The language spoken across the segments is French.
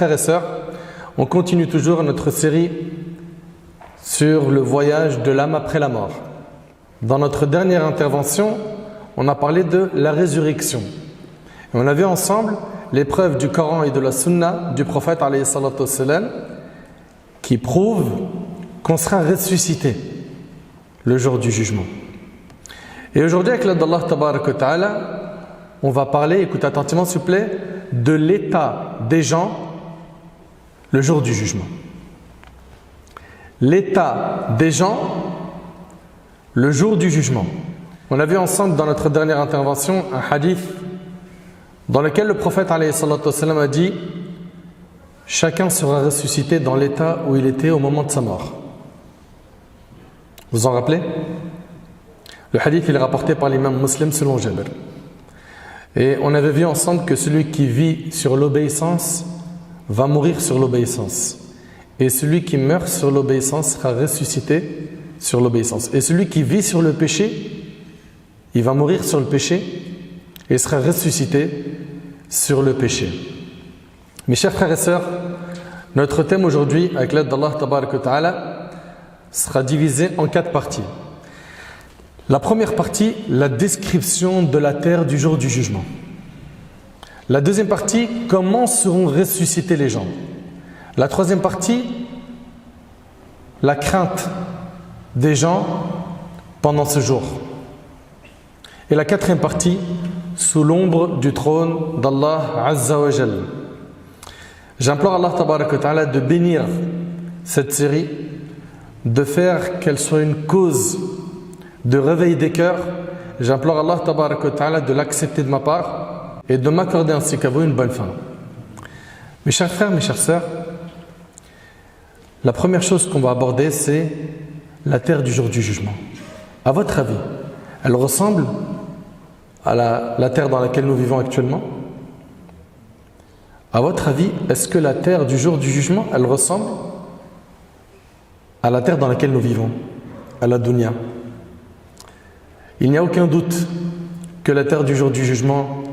frères et sœurs, on continue toujours notre série sur le voyage de l'âme après la mort. Dans notre dernière intervention, on a parlé de la résurrection. Et on a vu ensemble les preuves du Coran et de la Sunna du prophète alayhi salatu wassalam qui prouvent qu'on sera ressuscité le jour du jugement. Et aujourd'hui, avec l'aide d'Allah tabaraka wa ta'ala, on va parler, écoutez attentivement s'il vous plaît, de l'état des gens le jour du jugement. L'état des gens le jour du jugement. On a vu ensemble dans notre dernière intervention un hadith dans lequel le prophète alayhi salatu wassalam a dit « Chacun sera ressuscité dans l'état où il était au moment de sa mort ». Vous vous en rappelez? Le hadith il est rapporté par l'imam Muslim selon Jabir. Et on avait vu ensemble que celui qui vit sur l'obéissance va mourir sur l'obéissance. Et celui qui meurt sur l'obéissance sera ressuscité sur l'obéissance. Et celui qui vit sur le péché, il va mourir sur le péché et sera ressuscité sur le péché. Mes chers frères et sœurs, notre thème aujourd'hui, avec l'aide d'Allah tabaraka wa ta'ala, sera divisé en 4 parties. La première partie, la description de la terre du jour du jugement. La deuxième partie, comment seront ressuscités les gens. La troisième partie, la crainte des gens pendant ce jour. Et la quatrième partie, sous l'ombre du trône d'Allah Azza wa Jal. J'implore Allah tabaraka wa ta'ala de bénir cette série, de faire qu'elle soit une cause de réveil des cœurs. J'implore Allah tabaraka wa ta'ala de l'accepter de ma part et de m'accorder ainsi qu'à vous une bonne fin. Mes chers frères, mes chères sœurs, la première chose qu'on va aborder, c'est la terre du jour du jugement. À votre avis, elle ressemble à la terre dans laquelle nous vivons actuellement? À votre avis, est-ce que la terre du jour du jugement, elle ressemble à la terre dans laquelle nous vivons, à la dunya? Il n'y a aucun doute que la terre du jour du jugement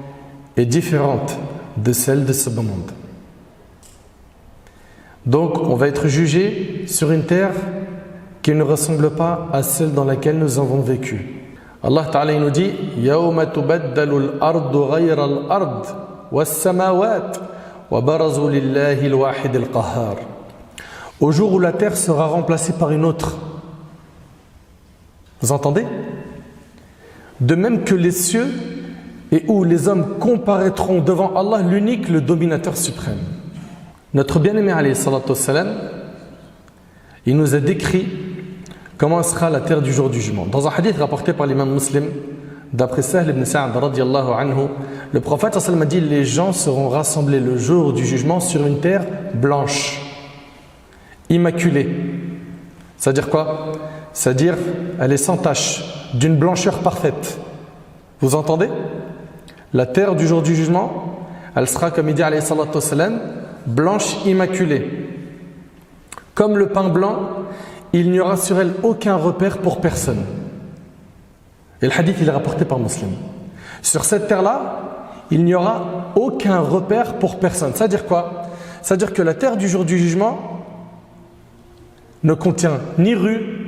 est différente de celle de ce monde. Donc, on va être jugé sur une terre qui ne ressemble pas à celle dans laquelle nous avons vécu. Allah Ta'ala nous dit يَوْمَ تُبَدَّلُ الْأَرْضُ غَيْرَ الْأَرْضِ وَالسَّمَاوَاتِ وَبَرَزُوا لِلَّهِ الْوَاحِدِ الْقَهَّارِ. Au jour où la terre sera remplacée par une autre. Vous entendez? De même que les cieux et où les hommes comparaîtront devant Allah, l'unique, le dominateur suprême. Notre bien-aimé alayhi salatu wassalam, il nous a décrit comment sera la terre du jour du jugement. Dans un hadith rapporté par l'imam Muslim, d'après Sahl ibn Sa'd radiyallahu anhu, le prophète sallallahu alayhi wa sallam a dit: les gens seront rassemblés le jour du jugement sur une terre blanche, immaculée. C'est-à-dire quoi? C'est-à-dire, elle est sans tache, d'une blancheur parfaite. Vous entendez? La terre du jour du jugement, elle sera, comme il dit alayhi salatu wassalam, blanche, immaculée. Comme le pain blanc, il n'y aura sur elle aucun repère pour personne. Et le hadith, il est rapporté par Muslim. Sur cette terre-là, il n'y aura aucun repère pour personne. C'est-à-dire quoi? C'est-à-dire que la terre du jour du jugement ne contient ni rue,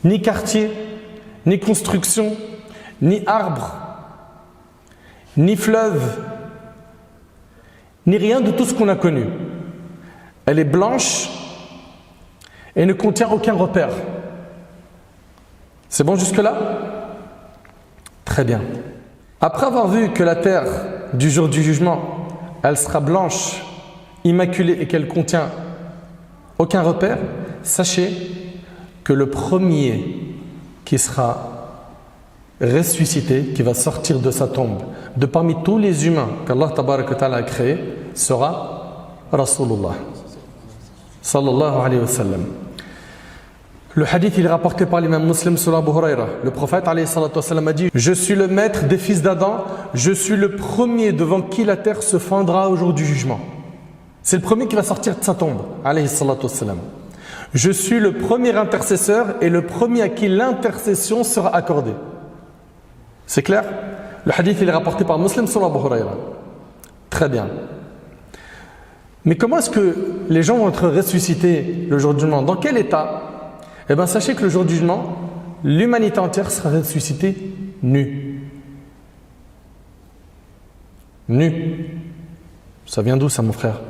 ni quartier, ni construction, ni arbre, ni fleuve, ni rien de tout ce qu'on a connu. Elle est blanche et ne contient aucun repère. C'est bon jusque-là? Très bien. Après avoir vu que la terre du jour du jugement, elle sera blanche, immaculée et qu'elle contient aucun repère, sachez que le premier qui sera ressuscité, qui va sortir de sa tombe, de parmi tous les humains qu'Allah tabaraka wa ta'ala a créés, sera Rasulullah sallallahu alayhi wa sallam. Le hadith il est rapporté par l'imam Muslim sur Abu Huraira. Le prophète alayhi salatu wa sallam a dit: je suis le maître des fils d'Adam, je suis le premier devant qui la terre se fendra au jour du jugement. C'est le premier qui va sortir de sa tombe, alayhi salatu wa sallam. Je suis le premier intercesseur et le premier à qui l'intercession sera accordée. C'est clair? Le hadith il est rapporté par Muslim sur Abu Huraira. Très bien. Mais comment est-ce que les gens vont être ressuscités le jour du jugement? Dans quel état? Eh bien, sachez que le jour du jugement, l'humanité entière sera ressuscitée nue. Nue. Ça vient d'où ça, mon frère?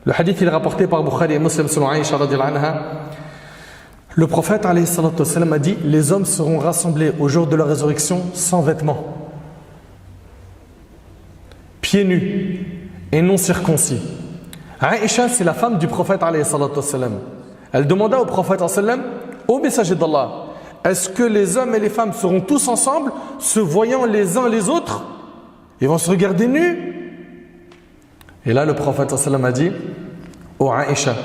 Le hadith il est rapporté par Bukhari et Muslim selon Aïcha radhiyallahu anha. Le prophète alayhi salatu wassalam a dit: les hommes seront rassemblés au jour de la résurrection sans vêtements, pieds nus et non circoncis. Aïcha, c'est la femme du prophète alayhi salatu wassalam. Elle demanda au prophète sallam: ô messager d'Allah, est-ce que les hommes et les femmes seront tous ensemble, se voyant les uns les autres? Ils vont se regarder nus? Et là, le prophète sallam a dit: ô Aïcha,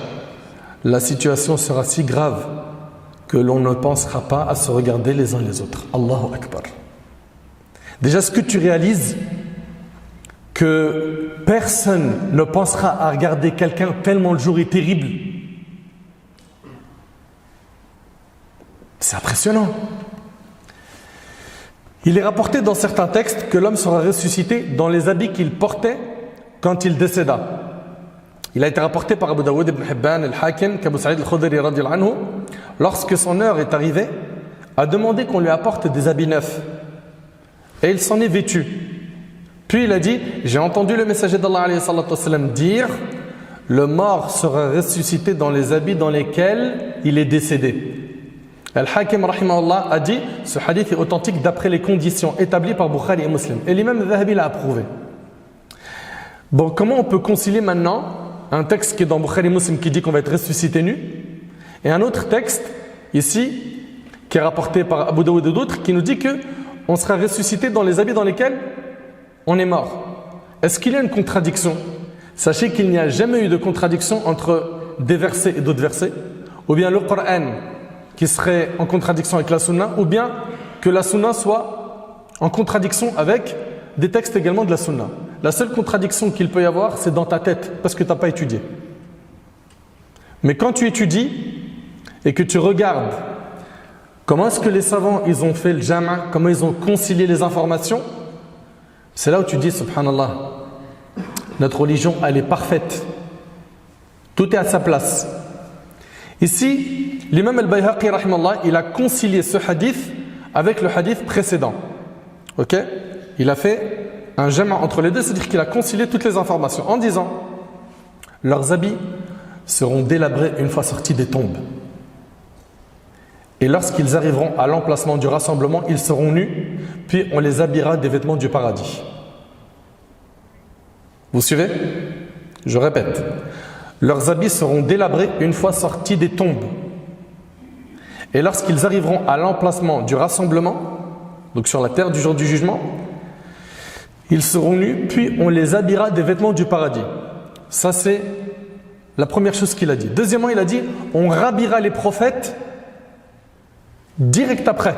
la situation sera si grave que l'on ne pensera pas à se regarder les uns les autres. Allahu Akbar. Déjà, est-ce que tu réalises que personne ne pensera à regarder quelqu'un tellement le jour est terrible? C'est impressionnant. Il est rapporté dans certains textes que l'homme sera ressuscité dans les habits qu'il portait quand il décéda. Il a été rapporté par Abu Daoud ibn Hibban al-Hakim qu'Abu Sa'id al-Khudri radhiyallahu anhu, lorsque son heure est arrivée, a demandé qu'on lui apporte des habits neufs. Et il s'en est vêtu. Puis il a dit: j'ai entendu le messager d'Allah alayhi salatu wassalam dire: le mort sera ressuscité dans les habits dans lesquels il est décédé. Al-Hakim rahimahullah a dit: ce hadith est authentique d'après les conditions établies par Bukhari et Muslim. Et l'imam Zahabi l'a approuvé. Bon, comment on peut concilier maintenant un texte qui est dans Bukhari et Muslim qui dit qu'on va être ressuscité nu, et un autre texte ici qui est rapporté par Abu Daoud et d'autres qui nous dit qu'on sera ressuscité dans les habits dans lesquels on est mort? Est-ce qu'il y a une contradiction? Sachez qu'il n'y a jamais eu de contradiction entre des versets et d'autres versets, ou bien le Coran qui serait en contradiction avec la Sunna, ou bien que la Sunna soit en contradiction avec des textes également de la Sunna. La seule contradiction qu'il peut y avoir, c'est dans ta tête, parce que tu n'as pas étudié. Mais quand tu étudies et que tu regardes comment est-ce que les savants ils ont fait le jama', comment ils ont concilié les informations, c'est là où tu dis: subhanallah, notre religion elle est parfaite, tout est à sa place. Ici, l'imam al-Bayhaqi rahimallah, il a concilié ce hadith avec le hadith précédent. Ok? Il a fait un jama' entre les deux, c'est-à-dire qu'il a concilié toutes les informations en disant: leurs habits seront délabrés une fois sortis des tombes. Et lorsqu'ils arriveront à l'emplacement du rassemblement, ils seront nus, puis on les habillera des vêtements du paradis. Vous suivez? Je répète. Leurs habits seront délabrés une fois sortis des tombes. Et lorsqu'ils arriveront à l'emplacement du rassemblement, donc sur la terre du jour du jugement, ils seront nus, puis on les habillera des vêtements du paradis. Ça, c'est la première chose qu'il a dit. Deuxièmement, il a dit: on rhabillera les prophètes direct après.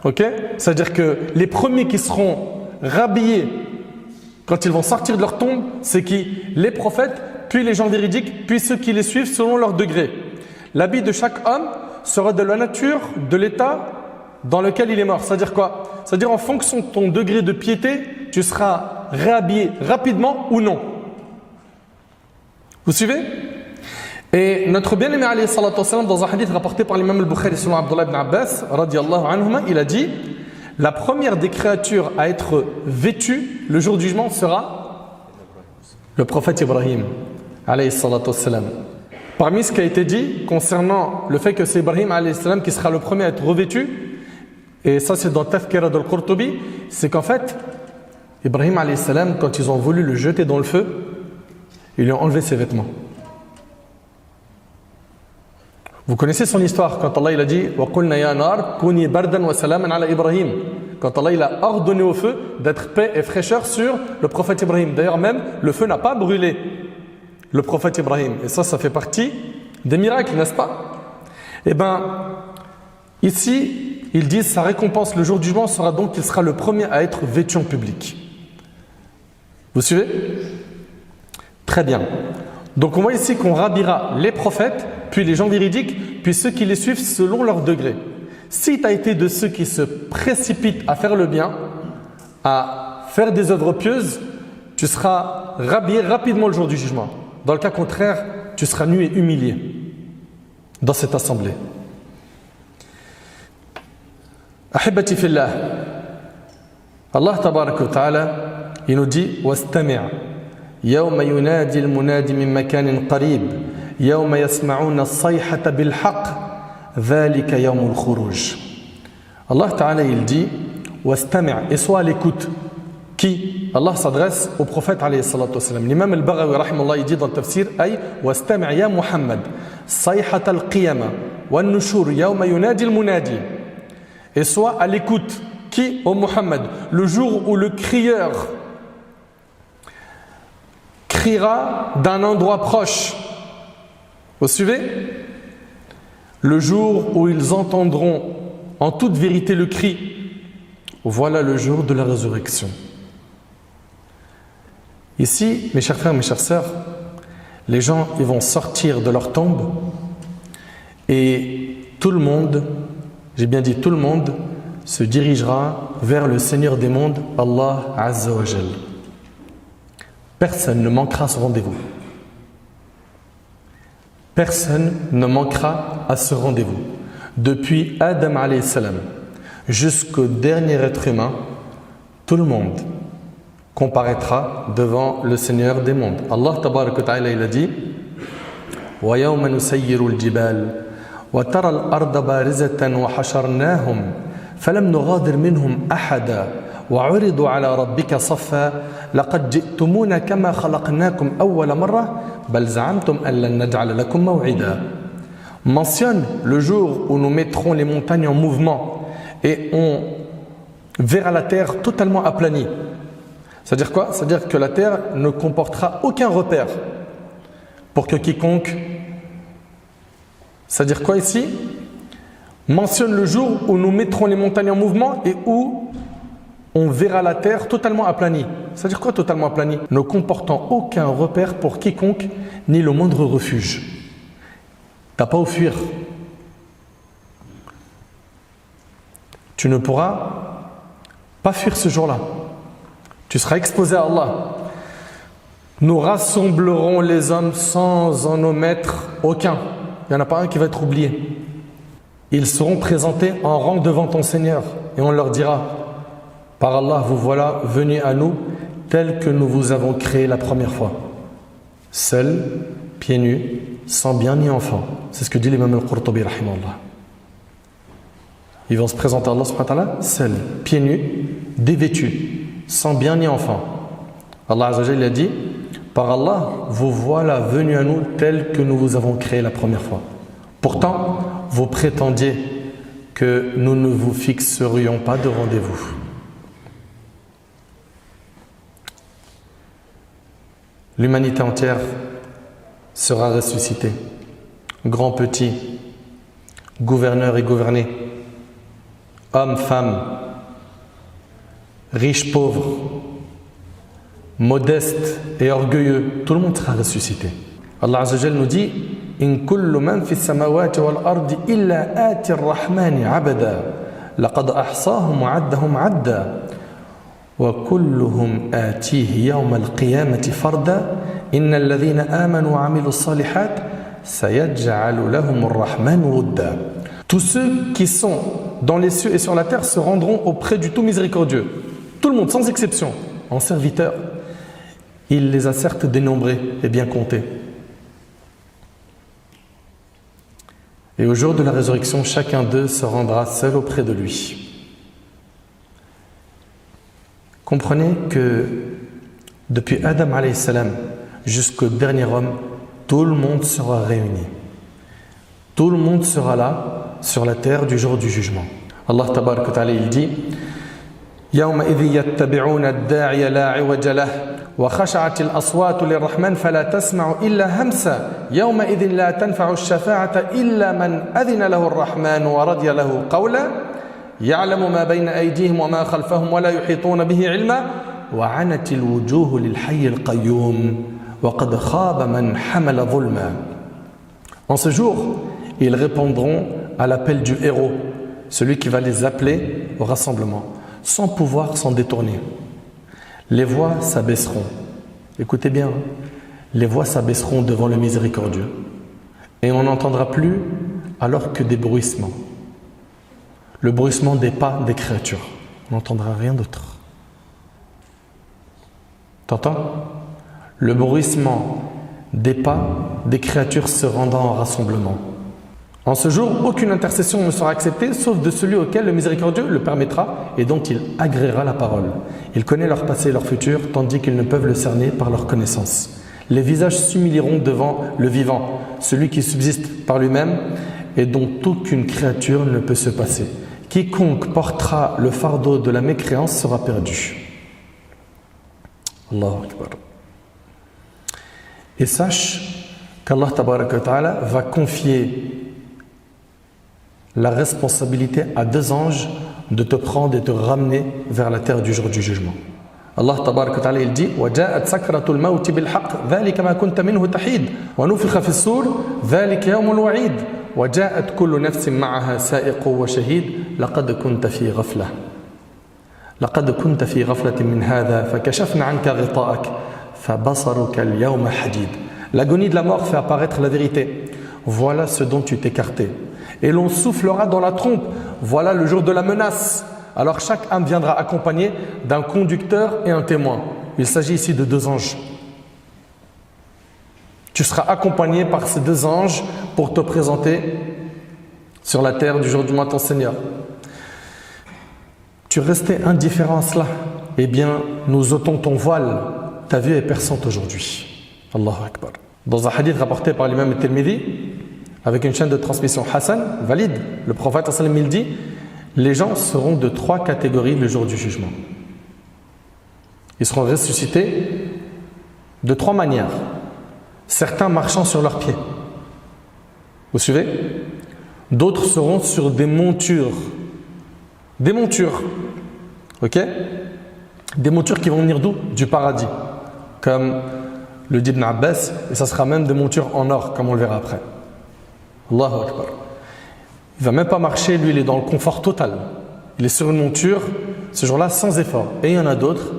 Ok? C'est-à-dire que les premiers qui seront rhabillés quand ils vont sortir de leur tombe, c'est qui? Les prophètes, puis les gens véridiques, puis ceux qui les suivent selon leur degré. L'habit de chaque homme sera de la nature, de l'état dans lequel il est mort. C'est-à-dire quoi? C'est-à-dire en fonction de ton degré de piété, tu seras réhabillé rapidement ou non. Vous suivez? Et notre bien-aimé alayhi salatu wassalam, dans un hadith rapporté par l'imam al-Bukhari selon Abdullah ibn Abbas radiyallahu anhuma, il a dit: la première des créatures à être vêtue le jour du jugement sera le prophète Ibrahim alayhi salatu wassalam. Parmi ce qui a été dit concernant le fait que c'est Ibrahim alayhi salam qui sera le premier à être revêtu, et ça c'est dans Tafkira al-Qurtubi, c'est qu'en fait Ibrahim alayhi salam, quand ils ont voulu le jeter dans le feu, ils lui ont enlevé ses vêtements. Vous connaissez son histoire quand Allah il a dit: wa qulna ya nar kuni bardan wa salaman ala Ibrahim. Quand Allah il a ordonné au feu d'être paix et fraîcheur sur le prophète Ibrahim. D'ailleurs même le feu n'a pas brûlé le prophète Ibrahim. Et ça fait partie des miracles, n'est-ce pas? Eh bien, ici, ils disent sa récompense le jour du jugement sera donc qu'il sera le premier à être vêtu en public. Vous suivez? Très bien. Donc on voit ici qu'on rhabillera les prophètes, puis les gens véridiques, puis ceux qui les suivent selon leur degré. Si tu as été de ceux qui se précipitent à faire le bien, à faire des œuvres pieuses, tu seras rhabillé rapidement le jour du jugement. Dans le cas contraire, tu seras nu et humilié dans cette assemblée. Ahibati fillah, Allah tabaraka wa ta'ala, il nous dit wastami' yawma yunadi al-munadi min makanin qarib yawma yasma'una as-sayhata bil haqq dhalika yawmul khuruj. Allah ta'ala il dit wastami' et sois à l'écoute. Qui? Allah s'adresse au prophète alayhi salatu wassalam. L'imam al-Baghawi rahimahullah il dit dans le tafsir ay wastami' ya Muhammad sayhata al-qiyamah wa an-nushur yawma yunadi al-munadi. Et sois à l'écoute. Qui? Au Muhammad, le jour où le crieur criera d'un endroit proche. Vous suivez? Le jour où ils entendront en toute vérité le cri. Voilà le jour de la résurrection. Ici, mes chers frères, mes chères sœurs, les gens ils vont sortir de leur tombe et tout le monde, j'ai bien dit tout le monde, se dirigera vers le Seigneur des mondes, Allah Azza wa Jal. Personne ne manquera à ce rendez-vous. Personne ne manquera à ce rendez-vous. Depuis Adam alayhi salam jusqu'au dernier être humain, tout le monde comparaîtra devant le Seigneur des mondes. Allah tabaraka wa ta'ala il a dit wa yawma nusayyiru al-jibal wa tara al-arda barizatan wa hasharnahum فلم نغادر منهم أحدا وعرضوا على ربك صفا لقد جئتمونا كما خلقناكم أول مرة بل زعمتم أن لن نجعل لكم موعدا. Mentionne le jour où nous mettrons les montagnes en mouvement et on verra la terre totalement aplanie. C'est-à-dire quoi? C'est-à-dire que la terre ne comportera aucun repère pour que quiconque... C'est-à-dire quoi ici? Mentionne le jour où nous mettrons les montagnes en mouvement et où on verra la terre totalement aplanie. C'est-à-dire quoi totalement aplanie? Ne comportant aucun repère pour quiconque, ni le moindre refuge. T'as pas où fuir. Tu ne pourras pas fuir ce jour-là. Tu seras exposé à Allah. Nous rassemblerons les hommes sans en omettre aucun. Il n'y en a pas un qui va être oublié. Ils seront présentés en rang devant ton Seigneur et on leur dira par Allah, vous voilà venus à nous tels que nous vous avons créé la première fois, seuls, pieds nus, sans bien ni enfant. C'est ce que dit l'imam al-Qurtubi rahimahullah. Ils vont se présenter à Allah subhanahu wa ta'ala seuls, pieds nus, dévêtus, sans bien ni enfant. Allah azza wa jalla a dit par Allah, vous voilà venus à nous tels que nous vous avons créé la première fois. Pourtant, vous prétendiez que nous ne vous fixerions pas de rendez-vous. L'humanité entière sera ressuscitée. Grand, petit, gouverneur et gouverné, hommes, femmes, riches, pauvres, modestes et orgueilleux, tout le monde sera ressuscité. Allah Azza wa Jalla nous dit إن كل من في السماوات والأرض إلا آتي الرحمن عبدا لقد أحصاهم وعدهم عدا وكلهم آتيه يوم القيامة فردا إن الذين آمنوا وعملوا الصالحات سيجعل لهم الرحمن ودا. Tous ceux qui sont dans les cieux et sur la terre se rendront auprès du tout miséricordieux. Tout le monde, sans exception, en serviteur. Il les a certes dénombrés et bien comptés. Et au jour de la résurrection, chacun d'eux se rendra seul auprès de lui. Comprenez que depuis Adam alayhi salam jusqu'au dernier homme, tout le monde sera réuni. Tout le monde sera là sur la terre du jour du jugement. Allah tabaraka wa ta'ala il dit يومئذ يتبعون الداعي لا عوج له وخشعت الأصوات للرحمن فلا تسمع إلا همسا يومئذ لا تنفع الشفاعة إلا من أذن له الرحمن ورضي له قولا يعلم ما بين أيديهم وما خلفهم ولا يحيطون به علما وعنت الوجوه للحي القيوم وقد خاب من حمل ظلما. En ce jour, ils répondront à l'appel du héros, celui qui va les appeler au rassemblement, sans pouvoir s'en détourner. Les voix s'abaisseront. Écoutez bien, les voix s'abaisseront devant le miséricordieux et on n'entendra plus alors que des bruissements. Le bruissement des pas des créatures. On n'entendra rien d'autre. T'entends? Le bruissement des pas des créatures se rendant en rassemblement. En ce jour, aucune intercession ne sera acceptée sauf de celui auquel le miséricordieux le permettra et dont il agréera la parole. Il connaît leur passé et leur futur, tandis qu'ils ne peuvent le cerner par leur connaissance. Les visages s'humilieront devant le vivant, celui qui subsiste par lui-même et dont aucune créature ne peut se passer. Quiconque portera le fardeau de la mécréance sera perdu. Allahu Akbar. Et sache qu'Allah Tabaraka wa Ta'ala va confier la responsabilité à 2 anges de te prendre et te ramener vers la terre du jour du jugement. Allah Tabaraka wa Ta'ala il dit وَجَاءَتْ سَكْرَةُ الْمَوْتِ بِالْحَقِّ ذَلِكَ مَا كُنْتَ مِنْهُ تَحِيدٌ وَنُفِخَ فِي الصُّورِ ذَلِكَ يَوْمُ الْوَعِيدِ وَجَاءَتْ كُلُّ نَفْسٍ مَعَهَا سَائِقٌ وَشَهِيدٌ لَقَدْ كُنْتَ فِي غَفْلَةٍ مِنْ هَذَا فَكَشَفْنَا عَنْكَ غِطَاءَكَ فَبَصَرُكَ الْيَوْمَ حَدِيدٌ. L'agonie de la mort fait apparaître la vérité. Voilà ce dont tu t'écartais. Et l'on soufflera dans la trompe. Voilà le jour de la menace. Alors chaque âme viendra accompagnée d'un conducteur et un témoin. Il s'agit ici de 2 anges. Tu seras accompagné par ces 2 anges pour te présenter sur la terre du jour du mois ton Seigneur. Tu restais indifférent à cela. Eh bien, nous ôtons ton voile. Ta vue est perçante aujourd'hui. Allahu Akbar. Dans un hadith rapporté par l'imam al-Tirmidhi, avec une chaîne de transmission Hassan, valide, le prophète sallallahu alayhi wa sallam il dit: les gens seront de 3 catégories le jour du jugement. Ils seront ressuscités de 3 manières. Certains marchant sur leurs pieds. Vous suivez? D'autres seront sur des montures. Des montures. Ok? Des montures qui vont venir d'où? Du paradis. Comme le dit Ibn Abbas, et ça sera même des montures en or, comme on le verra après. Allahu Akbar. Il ne va même pas marcher, lui il est dans le confort total. Il est sur une monture, ce jour-là sans effort. Et il y en a d'autres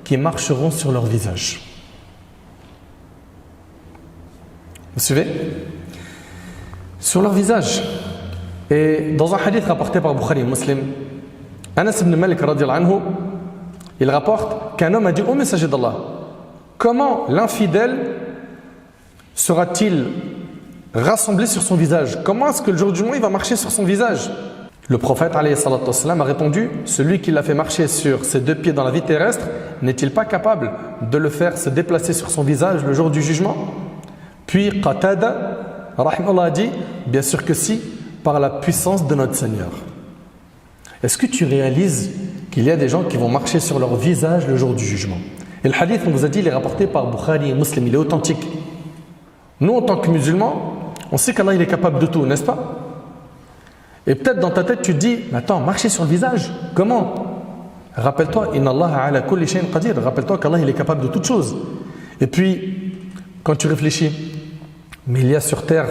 qui marcheront sur leur visage. Vous suivez? Sur leur visage. Et dans un hadith rapporté par Bukhari et Muslim, Anas ibn Malik radiyallahu anhu, il rapporte qu'un homme a dit au messager d'Allah: comment l'infidèle sera-t-il rassemblé sur son visage? Comment est-ce que le jour du jugement il va marcher sur son visage? Le prophète alayhi salatu wassalam a répondu: celui qui l'a fait marcher sur ses 2 pieds dans la vie terrestre, n'est-il pas capable de le faire se déplacer sur son visage le jour du jugement? Puis Qatada rahimahullah a dit: bien sûr que si, par la puissance de notre Seigneur. Est-ce que tu réalises qu'il y a des gens qui vont marcher sur leur visage le jour du jugement? Et le hadith, on vous a dit, il est rapporté par Bukhari et Muslim, il est authentique. Nous, en tant que musulmans, on sait qu'Allah il est capable de tout, n'est-ce pas? Et peut-être dans ta tête, tu te dis: mais attends, marcher sur le visage, comment? Rappelle-toi, Inna Allah ala kulli shay'in qadir. Rappelle-toi qu'Allah il est capable de toutes choses. Et puis, quand tu réfléchis, mais il y a sur terre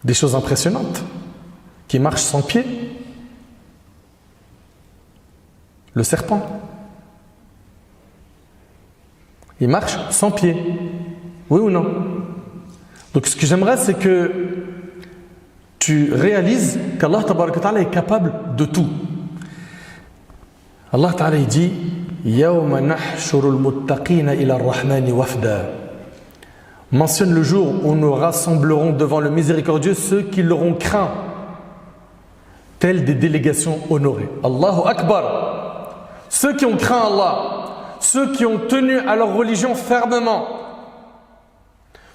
des choses impressionnantes qui marchent sans pied. Le serpent, il marche sans pied. Oui ou non? Donc ce que j'aimerais, c'est que tu réalises qu'Allah Tabaraka wa Ta'ala est capable de tout. Allah Ta'ala il dit: Yawma nahshurul muttaqina ila ar-Rahmani wafda. Mentionne le jour où nous rassemblerons devant le miséricordieux ceux qui l'auront craint, telles des délégations honorées. Allahu Akbar. Ceux qui ont craint Allah, ceux qui ont tenu à leur religion fermement,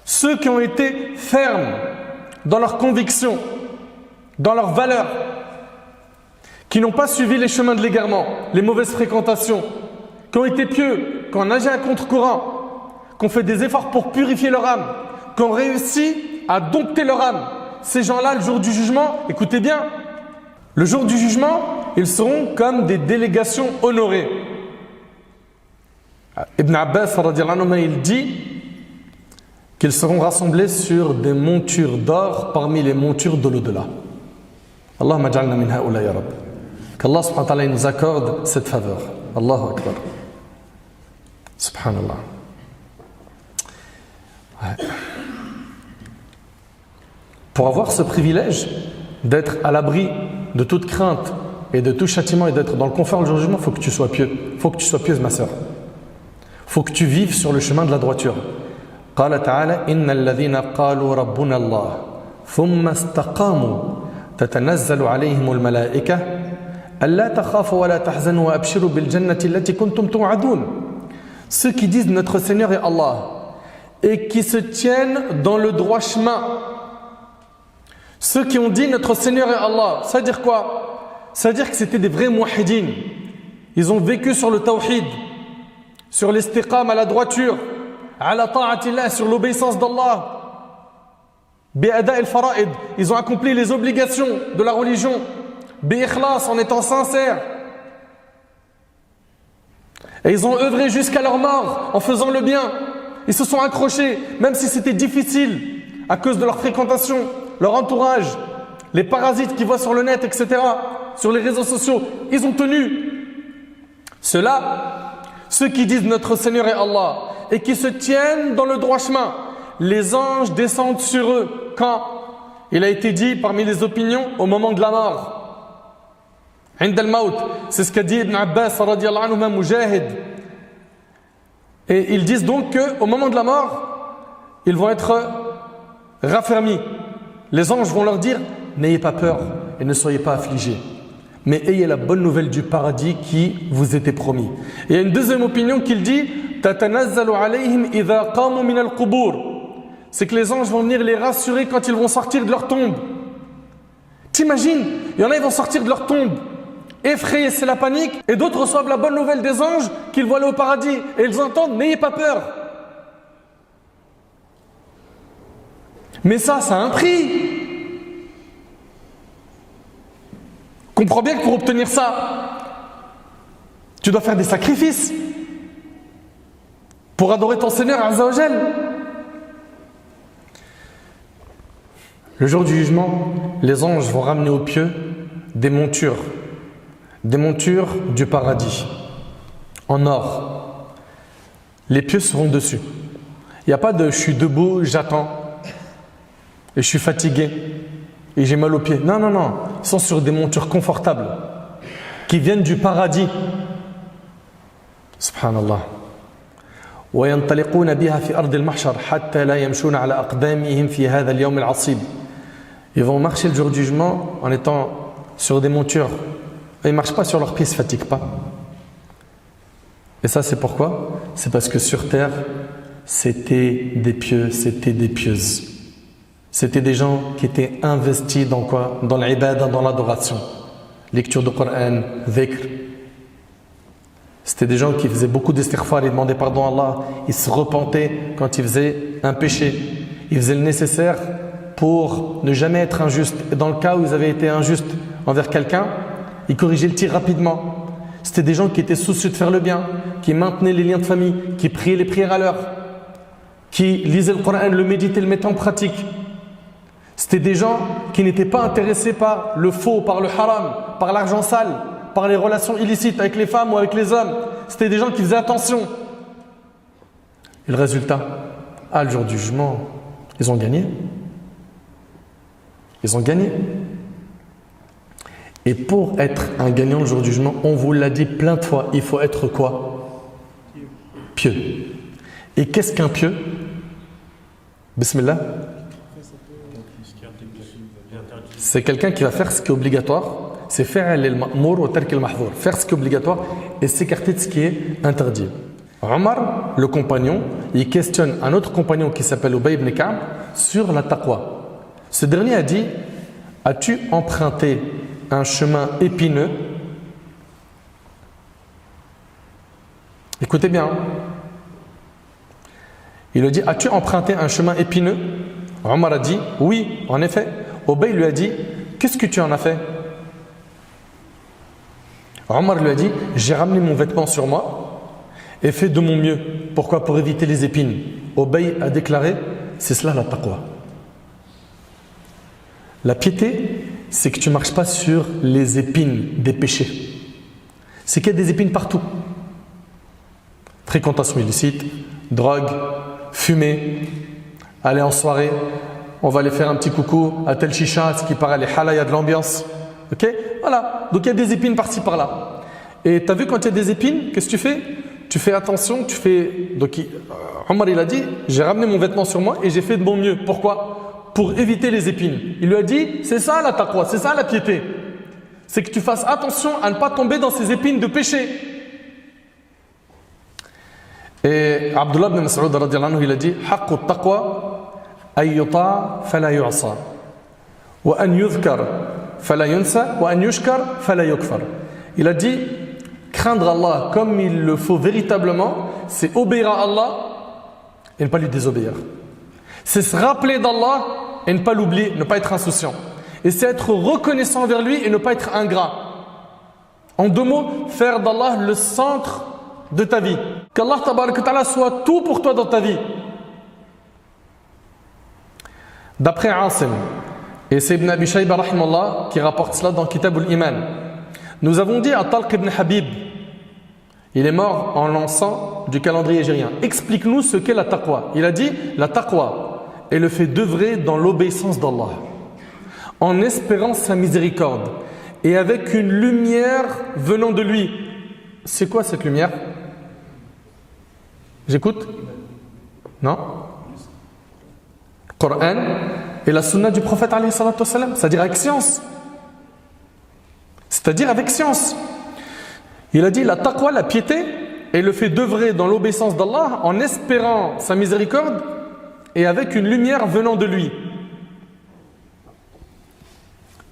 ceux qui ont été fermes dans leurs convictions, dans leurs valeurs, qui n'ont pas suivi les chemins de l'égarement, les mauvaises fréquentations, qui ont été pieux, qui ont nagé à contre-courant, qui ont fait des efforts pour purifier leur âme, qui ont réussi à dompter leur âme. Ces gens-là, le jour du jugement, écoutez bien, le jour du jugement, ils seront comme des délégations honorées. Ibn Abbas radiyallahu anhu, il dit qu'ils seront rassemblés sur des montures d'or parmi les montures de l'au-delà. Allahumma ja'alna min ha'ula ya Rabb. Qu'Allah subhanahu wa ta'ala nous accorde cette faveur. Allahu Akbar. Subhanallah. Ouais. Pour avoir ce privilège d'être à l'abri de toute crainte et de tout châtiment et d'être dans le confort du jugement, il faut que tu sois pieux. Il faut que tu sois pieuse, ma sœur. Il faut que tu vives sur le chemin de la droiture. قال تعالى إن الذين قالوا ربنا الله ثم استقاموا تتنزل عليهم الملائكة ألا تخافوا ولا تحزنوا وأبشروا بالجنة التي كنتم توعدون. Ceux qui disent notre Seigneur est Allah et qui se tiennent dans le droit chemin. Ceux qui ont dit notre Seigneur est Allah, ça veut dire quoi? Ça veut dire que c'était des vrais muwahhidines. Ils ont vécu sur le tawhid, sur l'istiqam, à la droiture, ala ta'atillah, sur l'obéissance d'Allah, bi'ada al-fara'id. Ils ont accompli les obligations de la religion, bi'ikhlas, en étant sincères. Et ils ont œuvré jusqu'à leur mort en faisant le bien. Ils se sont accrochés, même si c'était difficile, à cause de leur fréquentation, leur entourage, les parasites qu'ils voient sur le net, etc., sur les réseaux sociaux. Ils ont tenu. Ceux-là, ceux qui disent notre Seigneur est Allah et qui se tiennent dans le droit chemin, les anges descendent sur eux. Quand? Il a été dit parmi les opinions au moment de la mort. عند الموت, c'est ce qu'a dit Ibn Abbas radiyallahu anhu, Mujahid. Et ils disent donc qu'au moment de la mort, ils vont être raffermis. Les anges vont leur dire, n'ayez pas peur et ne soyez pas affligés, mais ayez la bonne nouvelle du paradis qui vous était promis. Et il y a une deuxième opinion qui dit, tatanazzalu alayhim idha qamu min al-qubur. C'est que les anges vont venir les rassurer quand ils vont sortir de leur tombe. T'imagines, il y en a, ils vont sortir de leur tombe effrayés, c'est la panique, et d'autres reçoivent la bonne nouvelle des anges qu'ils vont aller au paradis, et ils entendent, n'ayez pas peur. Mais ça a un prix. Comprends bien que pour obtenir ça, tu dois faire des sacrifices pour adorer ton Seigneur Azza wa Jal. Le jour du jugement, les anges vont ramener aux pieux des montures du paradis, en or. Les pieux seront dessus. Il n'y a pas de « je suis debout, j'attends, et je suis fatigué, et j'ai mal aux pieds ». Non, non, non. Ils sont sur des montures confortables, qui viennent du paradis. Subhanallah. وَيَنْطَلِقُونَ بِهَا فِي أَرْضِ الْمَحْشَرِ حَتَّى لَا يَمْشُونَ عَلَى أَقْدَامِهِمْ فِي هَذَا الْيَوْمِ الْعَصِيبِ. Ils vont marcher le jour du jugement en étant sur des montures. Ils ne marchent pas sur leurs pieds, ils ne se fatiguent pas. Et ça, c'est pourquoi? C'est parce que sur terre, c'était des pieux, c'était des pieuses. C'était des gens qui étaient investis dans quoi? Dans l'ibada, dans l'adoration. Lecture du Coran, dhikr. C'était des gens qui faisaient beaucoup d'istighfar, ils demandaient pardon à Allah. Ils se repentaient quand ils faisaient un péché. Ils faisaient le nécessaire pour ne jamais être injustes. Et dans le cas où ils avaient été injustes envers quelqu'un, ils corrigeaient le tir rapidement. C'était des gens qui étaient soucieux de faire le bien, qui maintenaient les liens de famille, qui priaient les prières à l'heure, qui lisaient le Coran, le méditaient, le mettaient en pratique. C'était des gens qui n'étaient pas intéressés par le faux, par le haram, par l'argent sale, par les relations illicites avec les femmes ou avec les hommes. C'était des gens qui faisaient attention. Et le résultat, le jour du jugement, ils ont gagné. Ils ont gagné. Et pour être un gagnant le jour du jugement, on vous l'a dit plein de fois, il faut être quoi? Pieux. Et qu'est-ce qu'un pieux? Bismillah. C'est quelqu'un qui va faire ce qui est obligatoire. C'est faire al-ma'mour wa tark al-mahzour. Faire ce qui est obligatoire et s'écarter de ce qui est interdit. Omar, le compagnon, il questionne un autre compagnon qui s'appelle Ubay ibn Ka'b sur la taqwa. Ce dernier a dit, as-tu emprunté un chemin épineux? Écoutez bien. Il lui dit, as-tu emprunté un chemin épineux? Omar a dit, oui, en effet. Ubay lui a dit, qu'est-ce que tu en as fait? Omar lui a dit, j'ai ramené mon vêtement sur moi et fait de mon mieux. Pourquoi? Pour éviter les épines. Ubay a déclaré, c'est cela la taqwa. La piété, c'est que tu ne marches pas sur les épines des péchés. C'est qu'il y a des épines partout. Fréquentation illicite, drogue, fumée, aller en soirée, on va aller faire un petit coucou à tel chicha, ce qui paraît les halal, il y a de l'ambiance. Ok? Voilà. Donc il y a des épines par-ci par-là. Et tu as vu quand il y a des épines, qu'est-ce que tu fais? Tu fais attention, tu fais. Donc Omar il a dit, j'ai ramené mon vêtement sur moi et j'ai fait de mon mieux. Pourquoi? Pour éviter les épines. Il lui a dit, c'est ça la taqwa, c'est ça la piété. C'est que tu fasses attention à ne pas tomber dans ces épines de péché. Et Abdullah ibn Mas'ud radiyallahu anhu, il a dit, haqqu taqwa an yuta' fala yu'sa wa an yudhkar fala yunsa wa an yushkar fala yukfar. Il a dit, craindre Allah comme il le faut véritablement, c'est obéir à Allah et ne pas lui désobéir. C'est se rappeler d'Allah et ne pas l'oublier, ne pas être insouciant. Et c'est être reconnaissant envers lui et ne pas être ingrat. En deux mots, faire d'Allah le centre de ta vie. Qu'Allah tabarak wa ta'ala soit tout pour toi dans ta vie. D'après Asim, et c'est Ibn Abi Shayba rahimallah qui rapporte cela dans Kitab al-Iman, nous avons dit à Talq ibn Habib, il est mort en lançant du calendrier hégirien. Explique-nous ce qu'est la taqwa. Il a dit, la taqwa est le fait d'œuvrer dans l'obéissance d'Allah, en espérant sa miséricorde et avec une lumière venant de lui. C'est quoi cette lumière? J'écoute? Non? Coran et la sunna du prophète alayhi salatu wassalam, c'est-à-dire avec science. C'est-à-dire avec science. Il a dit la taqwa, la piété, est le fait d'œuvrer dans l'obéissance d'Allah en espérant sa miséricorde et avec une lumière venant de lui.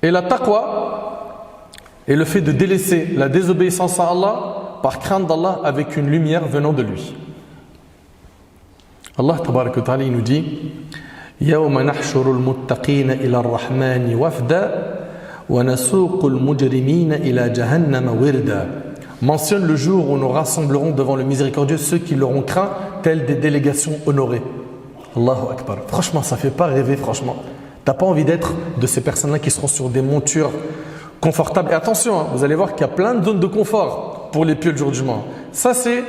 Et la taqwa est le fait de délaisser la désobéissance à Allah par crainte d'Allah avec une lumière venant de lui. Allah tabaraka wa ta'ala nous dit يَوْمَ نَحْشُرُ الْمُتَّقِينَ إِلَى الرَّحْمَنِ وَفْدًا وَنَسُوقُ الْمُجْرِمِينَ إِلَى جَهَنَّمَ وِرْدًا. Mentionne le jour où nous rassemblerons devant le miséricordieux ceux qui l'auront craint, tels des délégations honorées. Allahu Akbar. Franchement, ça ne fait pas rêver, franchement. Tu n'as pas envie d'être de ces personnes-là qui seront sur des montures confortables. Et attention, hein, vous allez voir qu'il y a plein de zones de confort pour les pieux le jour du jugement. Ça, c'est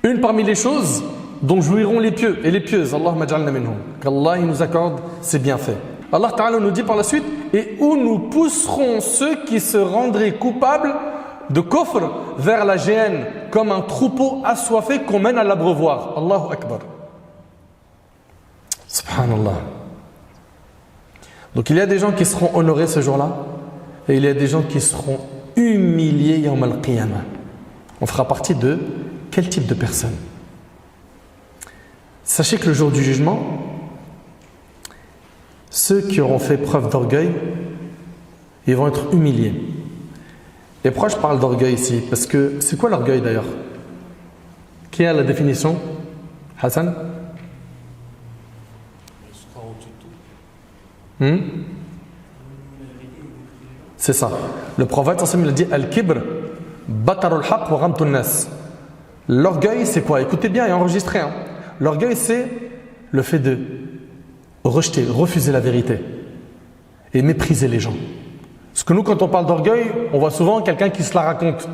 une parmi les choses dont jouiront les pieux et les pieuses. Allahumma ja'alna minhum. Qu'Allah nous accorde ses bienfaits. Allah Ta'ala nous dit par la suite, et où nous pousserons ceux qui se rendraient coupables de kufr vers la géhenne comme un troupeau assoiffé qu'on mène à l'abreuvoir. Allahu Akbar. Subhanallah. Donc il y a des gens qui seront honorés ce jour-là et il y a des gens qui seront humiliés yawm al-qiyamah. On fera partie de quel type de personnes? Sachez que le jour du jugement, ceux qui auront fait preuve d'orgueil, ils vont être humiliés. Et pourquoi je parle d'orgueil ici? Parce que c'est quoi l'orgueil d'ailleurs? Qui a la définition? Hassan? C'est ça. Le prophète il a dit Al-Kibr, Batarul Haq wa Ghamtun Nas. L'orgueil, c'est quoi? Écoutez bien et enregistrez. Hein. L'orgueil, c'est le fait de rejeter, refuser la vérité et mépriser les gens. Parce que nous, quand on parle d'orgueil, on voit souvent quelqu'un qui se la raconte.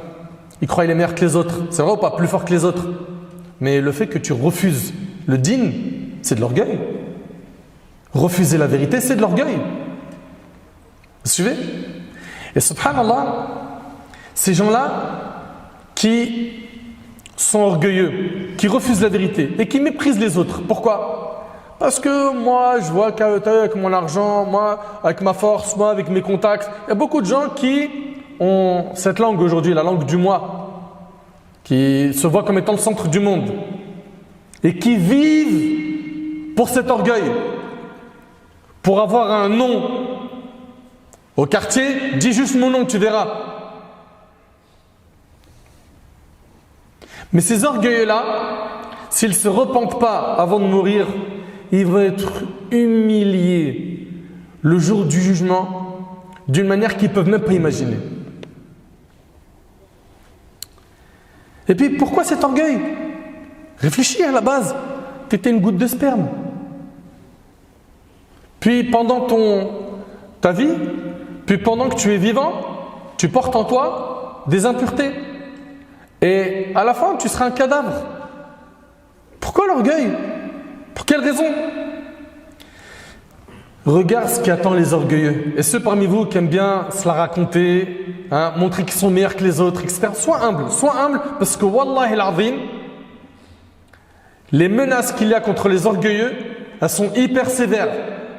Il croit qu'il est meilleur que les autres. C'est vrai ou pas? Plus fort que les autres. Mais le fait que tu refuses le din, c'est de l'orgueil. Refuser la vérité, c'est de l'orgueil. Vous suivez? Et subhanallah, ces gens-là qui sont orgueilleux, qui refusent la vérité et qui méprisent les autres. Pourquoi? Parce que moi, je vois qu'avec mon argent, moi, avec ma force, moi, avec mes contacts, il y a beaucoup de gens qui ont cette langue aujourd'hui, la langue du moi, qui se voient comme étant le centre du monde et qui vivent pour cet orgueil, pour avoir un nom au quartier. Dis juste mon nom, tu verras. Mais ces orgueils-là, s'ils ne se repentent pas avant de mourir, ils vont être humiliés le jour du jugement d'une manière qu'ils ne peuvent même pas imaginer. Et puis, pourquoi cet orgueil? Réfléchis à la base. Tu étais une goutte de sperme. Puis, pendant ta vie, puis pendant que tu es vivant, tu portes en toi des impuretés. Et à la fin, tu seras un cadavre. Pourquoi l'orgueil? Pour quelle raison? Regarde ce qui attend les orgueilleux. Et ceux parmi vous qui aiment bien se la raconter, montrer qu'ils sont meilleurs que les autres, etc. Sois humble parce que Wallahi al-Azim, les menaces qu'il y a contre les orgueilleux, elles sont hyper sévères.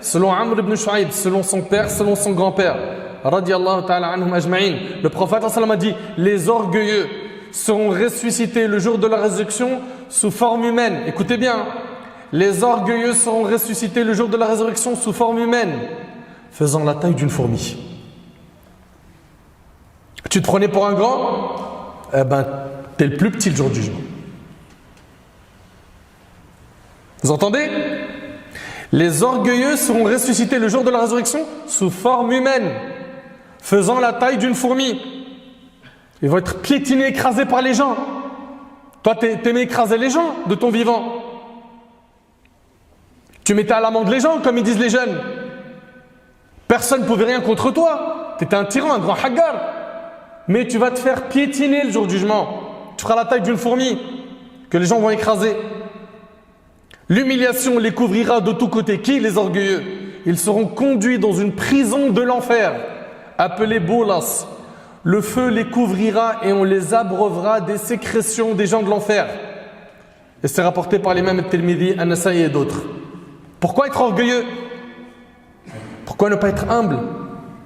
Selon Amr ibn Shu'aib, selon son père, selon son grand-père, radiyallahu ta'ala anhum ajma'in, le prophète sallam a dit, les orgueilleux seront ressuscités le jour de la résurrection sous forme humaine. Écoutez bien, les orgueilleux seront ressuscités le jour de la résurrection sous forme humaine, faisant la taille d'une fourmi. Tu te prenais pour un grand, t'es le plus petit le jour du jugement. Vous entendez? Les orgueilleux seront ressuscités le jour de la résurrection sous forme humaine, faisant la taille d'une fourmi. Ils vont être piétinés, écrasés par les gens. Toi, t'aimais écraser les gens de ton vivant. Tu mettais à l'amende les gens, comme ils disent les jeunes. Personne ne pouvait rien contre toi. Tu étais un tyran, un grand haggar. Mais tu vas te faire piétiner le jour du jugement. Tu feras la taille d'une fourmi que les gens vont écraser. L'humiliation les couvrira de tous côtés. Qui? Les orgueilleux. Ils seront conduits dans une prison de l'enfer, appelée Boulas. Le feu les couvrira et on les abreuvera des sécrétions des gens de l'enfer. Et c'est rapporté par l'imam al-Tirmidhi, An-Nasa'i et d'autres. Pourquoi être orgueilleux? Pourquoi ne pas être humble,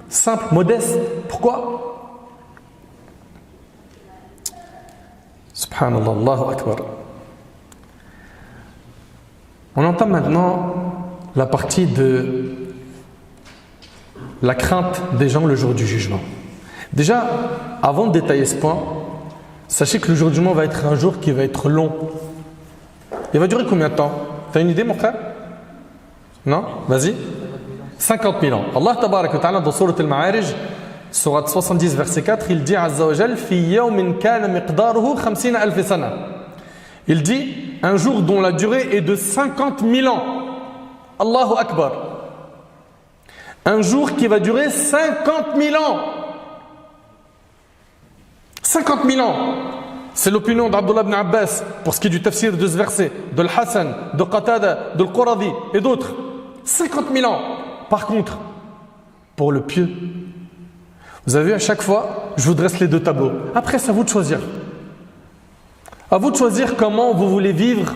simple, modeste? Pourquoi? Subhanallah, Allahu Akbar. On entame maintenant la partie de la crainte des gens le jour du jugement. Déjà, avant de détailler ce point, sachez que le jour du jugement va être un jour qui va être long. Il va durer combien de temps? Tu as une idée, mon frère? Non? Vas-y. 50 000 ans. Allah tabarak wa ta'ala dans Surat al-Ma'arij, Surat 70, verset 4, il dit Azza wa Jal, Fi yawmin kana miqdaruhu 50 alf sana. Il dit un jour dont la durée est de 50 000 ans. Allahu Akbar. Un jour qui va durer 50 000 ans. 50 000 ans. C'est l'opinion d'Abdullah ibn Abbas pour ce qui est du tafsir de ce verset, de l'Hassan, de Qatada, de l'Quradi et d'autres. 50 000 ans. Par contre, pour le pieux, vous avez vu, à chaque fois, je vous dresse les deux tableaux. Après, c'est à vous de choisir. À vous de choisir comment vous voulez vivre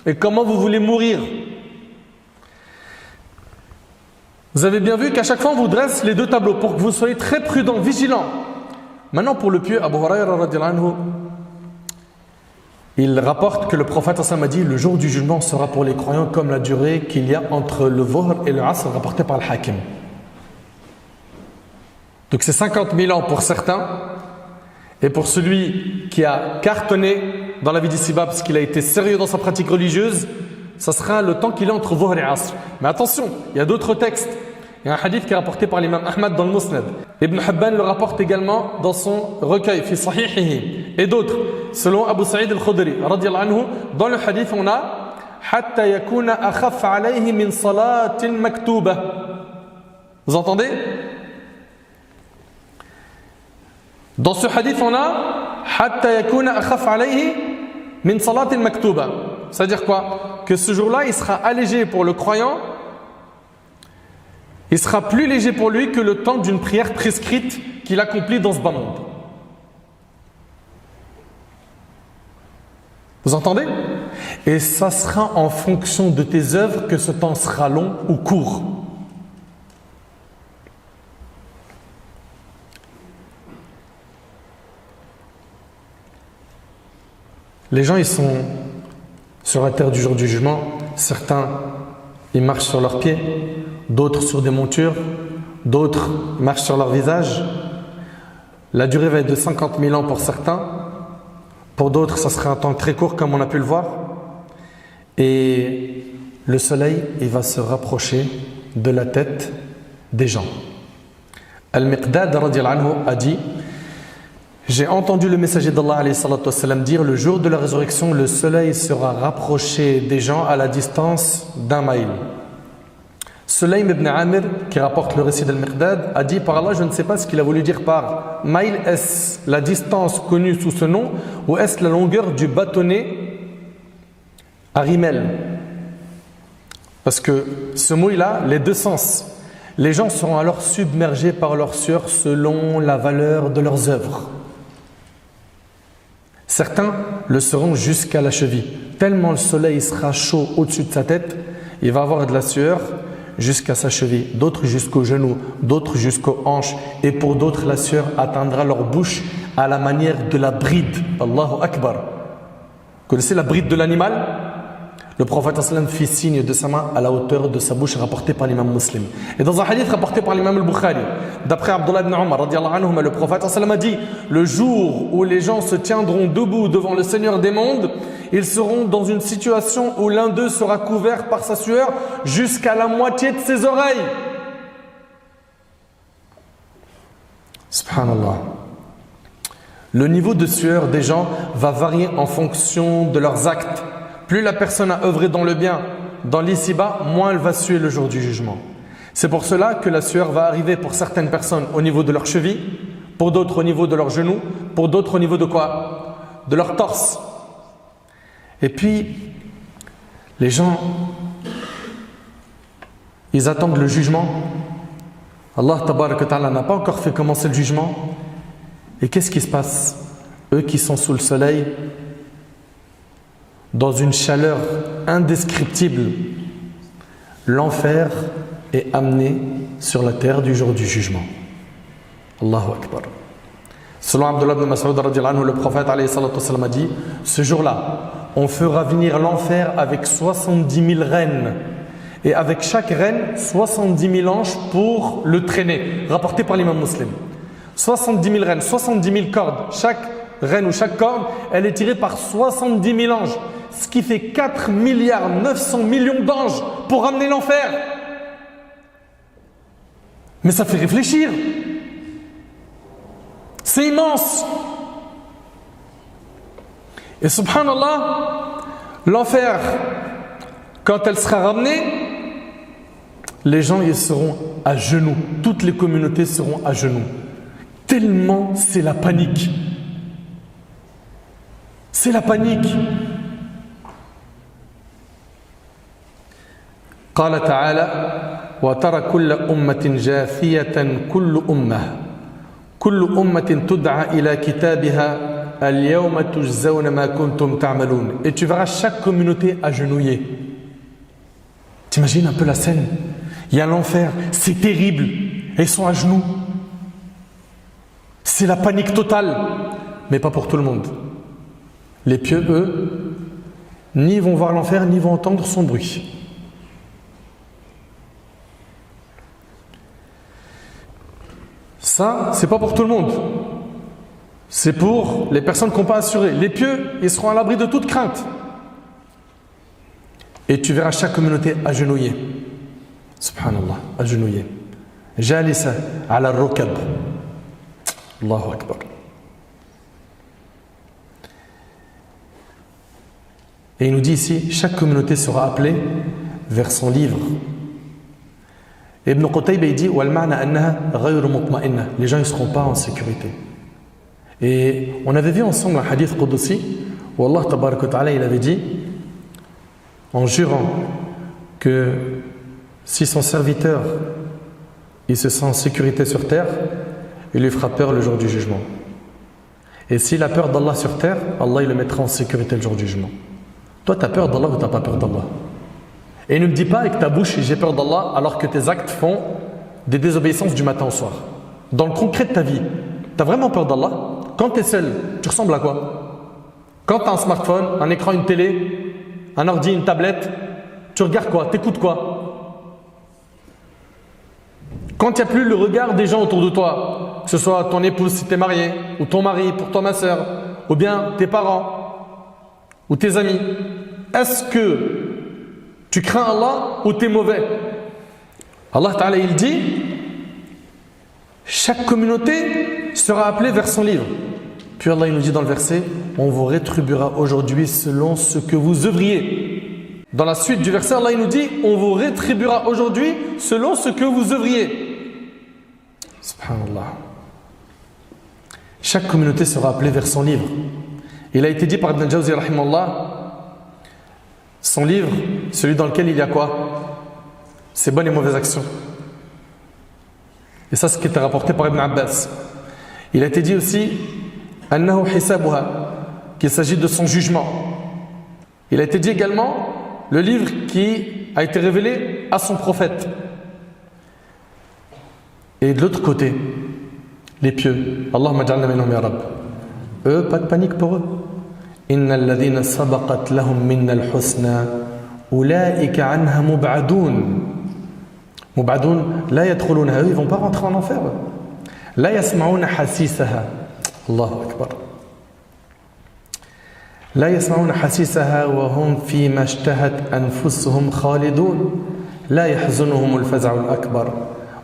et comment vous voulez mourir. Vous avez bien vu qu'à chaque fois, on vous dresse les deux tableaux pour que vous soyez très prudents, vigilants. Maintenant, pour le pieux, Abu Hurayra radiyallahu anhu, il rapporte que le prophète a dit le jour du jugement sera pour les croyants comme la durée qu'il y a entre le Dhuhr et le Asr, rapporté par le Hakim. Donc c'est 50 000 ans pour certains, et pour celui qui a cartonné dans la vie d'ici-bas parce qu'il a été sérieux dans sa pratique religieuse, ça sera le temps qu'il est entre Dhuhr et Asr. Mais attention, il y a d'autres textes. Il y a un hadith qui est rapporté par l'imam Ahmad dans le Musnad. Ibn Hibban le rapporte également dans son recueil, fi sahihihi. Et d'autres, selon Abu Sa'id al-Khudri, radiyallahu anhu, dans le hadith on a hatta yakuna akhaf alayhi min salatin maktuba. Vous entendez? Dans ce hadith on a hatta yakuna akhaf alayhi min salatin maktuba. C'est-à-dire quoi? Que ce jour-là, il sera allégé pour le croyant. Il sera plus léger pour lui que le temps d'une prière prescrite qu'il accomplit dans ce bas monde. Vous entendez? Et ça sera en fonction de tes œuvres que ce temps sera long ou court. Les gens, ils sont sur la terre du jour du jugement. Certains, ils marchent sur leurs pieds. D'autres sur des montures, d'autres marchent sur leur visage. La durée va être de 50 000 ans pour certains, pour d'autres ça sera un temps très court comme on a pu le voir. Et le soleil, il va se rapprocher de la tête des gens. Al-Miqdad radiyallahu anhu a dit: j'ai entendu le messager d'Allah alayhi salatu wassalam dire le jour de la résurrection, le soleil sera rapproché des gens à la distance d'un maïl. Sulaym ibn Amir, qui rapporte le récit d'Al-Miqdad, a dit par Allah, je ne sais pas ce qu'il a voulu dire par maïl, est-ce la distance connue sous ce nom ou est-ce la longueur du bâtonnet à rimel? Parce que ce mot, il a les deux sens. Les gens seront alors submergés par leur sueur selon la valeur de leurs œuvres. Certains le seront jusqu'à la cheville. Tellement le soleil sera chaud au-dessus de sa tête, il va avoir de la sueur jusqu'à sa cheville. D'autres jusqu'aux genoux, d'autres jusqu'aux hanches. Et pour d'autres, la sueur atteindra leur bouche à la manière de la bride. Allahu Akbar. Vous connaissez la bride de l'animal? Le prophète sallam fit signe de sa main à la hauteur de sa bouche, rapporté par l'imam Muslim. Et dans un hadith rapporté par l'imam al-Bukhari, d'après Abdullah ibn Umar, le prophète sallam a dit: le jour où les gens se tiendront debout devant le Seigneur des mondes, ils seront dans une situation où l'un d'eux sera couvert par sa sueur jusqu'à la moitié de ses oreilles. Subhanallah. Le niveau de sueur des gens va varier en fonction de leurs actes. Plus la personne a œuvré dans le bien, dans l'ici-bas, moins elle va suer le jour du jugement. C'est pour cela que la sueur va arriver pour certaines personnes au niveau de leurs chevilles, pour d'autres au niveau de leurs genoux, pour d'autres au niveau de quoi? De leur torse. Et puis, les gens, ils attendent le jugement. Allah tabaraka ta'ala n'a pas encore fait commencer le jugement. Et qu'est-ce qui se passe? Eux qui sont sous le soleil, dans une chaleur indescriptible, l'enfer est amené sur la terre du jour du jugement. Allahu Akbar. Selon Abdullah ibn Mas'ud, le prophète a dit: ce jour-là, on fera venir l'enfer avec 70 000 rennes. Et avec chaque reine, 70 000 anges pour le traîner. Rapporté par l'imam Muslim. 70 000 rennes, 70 000 cordes. Chaque reine ou chaque corde, elle est tirée par 70 000 anges. Ce qui fait 4 milliards 900 millions d'anges pour ramener l'enfer. Mais ça fait réfléchir. C'est immense. Et subhanallah, l'enfer, quand elle sera ramenée, les gens y seront à genoux. Toutes les communautés seront à genoux. Tellement c'est la panique. C'est la panique. قال تعالى وترى كل أمة جاثية كل أمة تدعى إلى كتابها اليوم تجزون ما كنتم تعملون. Et tu verras chaque communauté agenouillée. T'imagines un peu la scène? Il y a l'enfer, c'est terrible, et ils sont à genoux. C'est la panique totale, mais pas pour tout le monde. Les pieux, eux, ni vont voir l'enfer, ni vont entendre son bruit. Ça, c'est pas pour tout le monde. C'est pour les personnes qui n'ont pas assuré. Les pieux, ils seront à l'abri de toute crainte. Et tu verras chaque communauté agenouillée. Subhanallah, agenouillée. Jalisa ala rukab. Allahu Akbar. Et il nous dit ici, chaque communauté sera appelée vers son livre. Ibn Qutayba dit les gens ne seront pas en sécurité. Et on avait vu ensemble un hadith Qudsi où Allah tabaraka wa ta'ala il avait dit, en jurant, que si son serviteur il se sent en sécurité sur terre, il lui fera peur le jour du jugement. Et s'il a peur d'Allah sur terre, Allah il le mettra en sécurité le jour du jugement. Toi tu as peur d'Allah ou tu n'as pas peur d'Allah? Et ne me dis pas avec ta bouche j'ai peur d'Allah alors que tes actes font des désobéissances du matin au soir. Dans le concret de ta vie, tu as vraiment peur d'Allah? Quand tu es seul, tu ressembles à quoi? Quand tu as un smartphone, un écran, une télé, un ordi, une tablette, tu regardes quoi? Tu écoutes quoi? Quand il n'y a plus le regard des gens autour de toi, que ce soit ton épouse si tu es marié, ou ton mari pour toi ma soeur, ou bien tes parents, ou tes amis, est-ce que tu crains Allah ou tu es mauvais? Allah Ta'ala il dit, chaque communauté sera appelée vers son livre. Puis Allah il nous dit dans le verset, on vous rétribuera aujourd'hui selon ce que vous œuvriez. Dans la suite du verset, Allah il nous dit, on vous rétribuera aujourd'hui selon ce que vous œuvriez. Subhanallah. Chaque communauté sera appelée vers son livre. Il a été dit par Ibn al-Jawzi rahimallah, son livre, celui dans lequel il y a quoi? ses bonnes et mauvaises actions. Et ça, c'est ce qui était rapporté par Ibn Abbas. Il a été dit aussi annahu hisabuha, qu'il s'agit de son jugement. Il a été dit également le livre qui a été révélé à son prophète. Et de l'autre côté, les pieux. Allahumma ja'alna minhum ya Rabb. Eux, pas de panique pour eux. Innal ladhina sabaqat lahum minna al-husna ulaika anha mub'adun. Mub'adun la yadkhulunha, ils vont pas rentrer en enfer. La yasma'una hasisaha. Allahu akbar. La yasma'una hasisaha wa hum fi ma ishtahat anfusuhum khalidun. La yahzunuhum al-faz'u al-akbar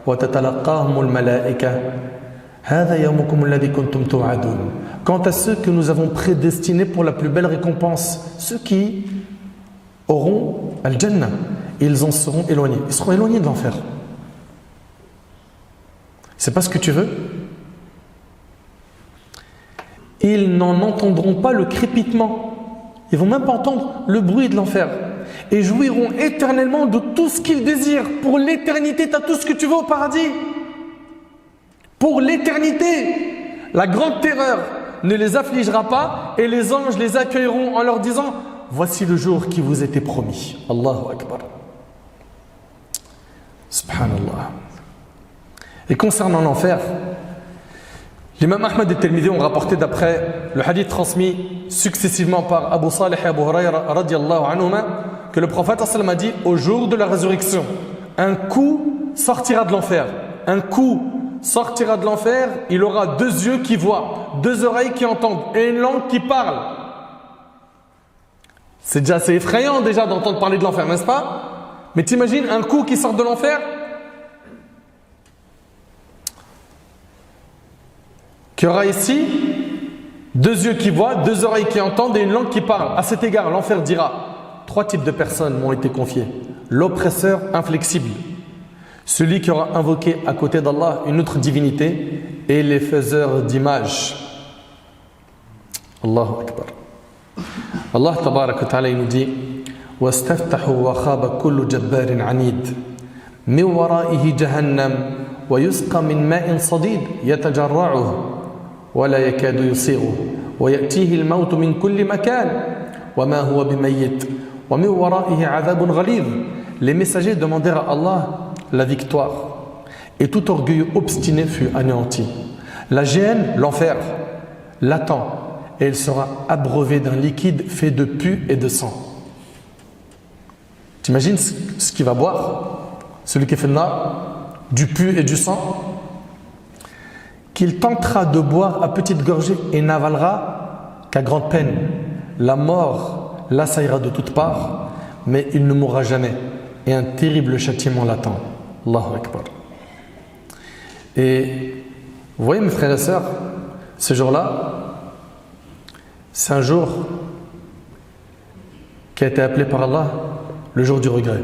wa tatalaqahum al-mala'ika. Hadha yawmukum alladhi kuntum tu'adun. Quant à ceux que nous avons prédestinés pour la plus belle récompense, ceux qui auront al-Jannah, ils en seront éloignés. Ils seront éloignés de l'enfer. C'est pas ce que tu veux? Ils n'en entendront pas le crépitement. Ils vont même pas entendre le bruit de l'enfer. Et jouiront éternellement de tout ce qu'ils désirent. Pour l'éternité, tu as tout ce que tu veux au paradis. Pour l'éternité. La grande terreur ne les affligera pas et les anges les accueilleront en leur disant: voici le jour qui vous était promis. Allahu Akbar. Subhanallah. Et concernant l'enfer, l'imam Ahmad et Tirmidhi ont rapporté d'après le hadith transmis successivement par Abu Salih et Abu Hurayra radiyallahu anhuma que le prophète sallallahu alayhi wa sallam a dit: au jour de la résurrection, un coup sortira de l'enfer. Un coup sortira de l'enfer, il aura 2 yeux qui voient, 2 oreilles qui entendent et une langue qui parle. C'est déjà assez effrayant déjà d'entendre parler de l'enfer, n'est-ce pas? Mais t'imagines un coup qui sort de l'enfer, qui aura ici 2 yeux qui voient, 2 oreilles qui entendent et une langue qui parle. À cet égard, l'enfer dira: 3 types de personnes m'ont été confiées. L'oppresseur inflexible, celui qui aura invoqué à côté d'Allah une autre divinité, et les faiseurs d'images. Allahu Akbar. Allah tabarak wa ta'ala nous dit: وَاسْتَفْتَحُوا وَخَابَ كُلُّ جَبَّارٍ عَنِيدٍ مِنْ وَرَائِهِ جَهَنَّمْ وَيُسْقَى مِنْ مَاءٍ صَدِيدٍ يَتَجَرَّعُهُ وَلَا يَكَادُ يُصِيغُهُ وَيَأْتِيهِ الْمَوْتُ مِنْ كُلِّ مَكَانٍ وَمَا هُوَ بِمَيِّتٍ وَمِنْ وَرَائِهِ عَذَابٌ غَلِيظٌ. Les messagers demandèrent à Allah la victoire, et tout orgueil obstiné fut anéanti. La géhenne, l'enfer, l'attend, et il sera abreuvé d'un liquide fait de pus et de sang. T'imagines ce qu'il va boire, celui qui fait le nar, du pus et du sang, qu'il tentera de boire à petite gorgée et n'avalera qu'à grande peine. La mort l'assaillera de toutes parts, mais il ne mourra jamais, et un terrible châtiment l'attend. Allahu Akbar. Et vous voyez mes frères et sœurs, ce jour-là, c'est un jour qui a été appelé par Allah le jour du regret.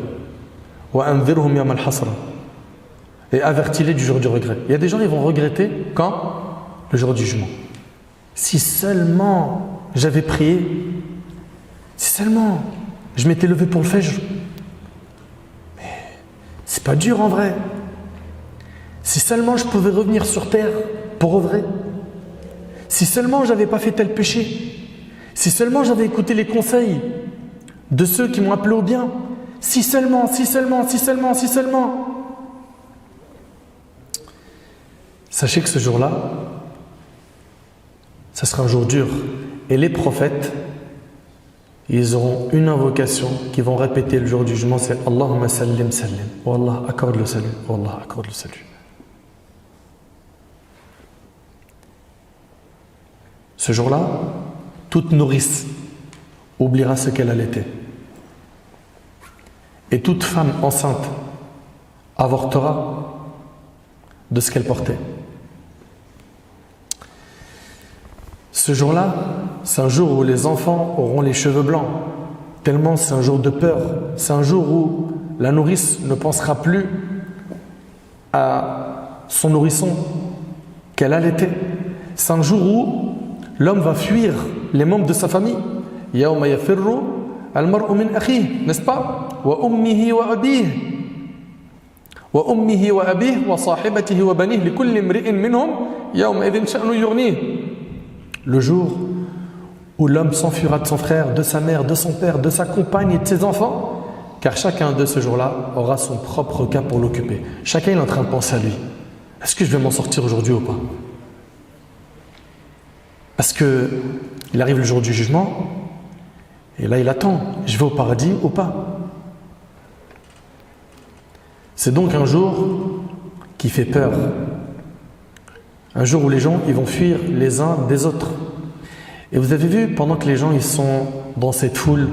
وَأَنذِرْهُمْ يَوْمَ الْحَسْرَةِ. Et avertis-les du jour du regret. Il y a des gens qui vont regretter quand? Le jour du jugement. Si seulement j'avais prié, si seulement je m'étais levé pour le fajr. C'est pas dur en vrai. Si seulement je pouvais revenir sur terre pour vrai. Si seulement j'avais pas fait tel péché. Si seulement j'avais écouté les conseils de ceux qui m'ont appelé au bien. Si seulement, si seulement, si seulement, si seulement. Sachez que ce jour-là, ça sera un jour dur. Et les prophètes, ils auront une invocation qu'ils vont répéter le jour du jugement, c'est Allahumma sallim sallim. Oh Allah, accorde le salut. Oh Allah, accorde le salut. Ce jour-là, toute nourrice oubliera ce qu'elle allaitait. Et toute femme enceinte avortera de ce qu'elle portait. Ce jour-là, c'est un jour où les enfants auront les cheveux blancs, tellement c'est un jour de peur. C'est un jour où la nourrice ne pensera plus à son nourrisson qu'elle allaitait. C'est un jour où l'homme va fuir les membres de sa famille. يَوْمَ يَفِرُّ الْمَرْءُ مِنْ أَخِيهِ, n'est-ce pas? وَأُمِّهِ وَأَبِيهِ. وأمه وأبيه وصاحبته وبنيه لكل امرئ منهم يومئذ شأن يغنيه. Le jour où l'homme s'enfuira de son frère, de sa mère, de son père, de sa compagne et de ses enfants, car chacun de ce jour-là aura son propre cas pour l'occuper. Chacun est en train de penser à lui. Est-ce que je vais m'en sortir aujourd'hui ou pas? Parce que il arrive le jour du jugement, et là il attend, je vais au paradis ou pas? C'est donc un jour qui fait peur. Un jour où les gens ils vont fuir les uns des autres. Et vous avez vu, pendant que les gens ils sont dans cette foule,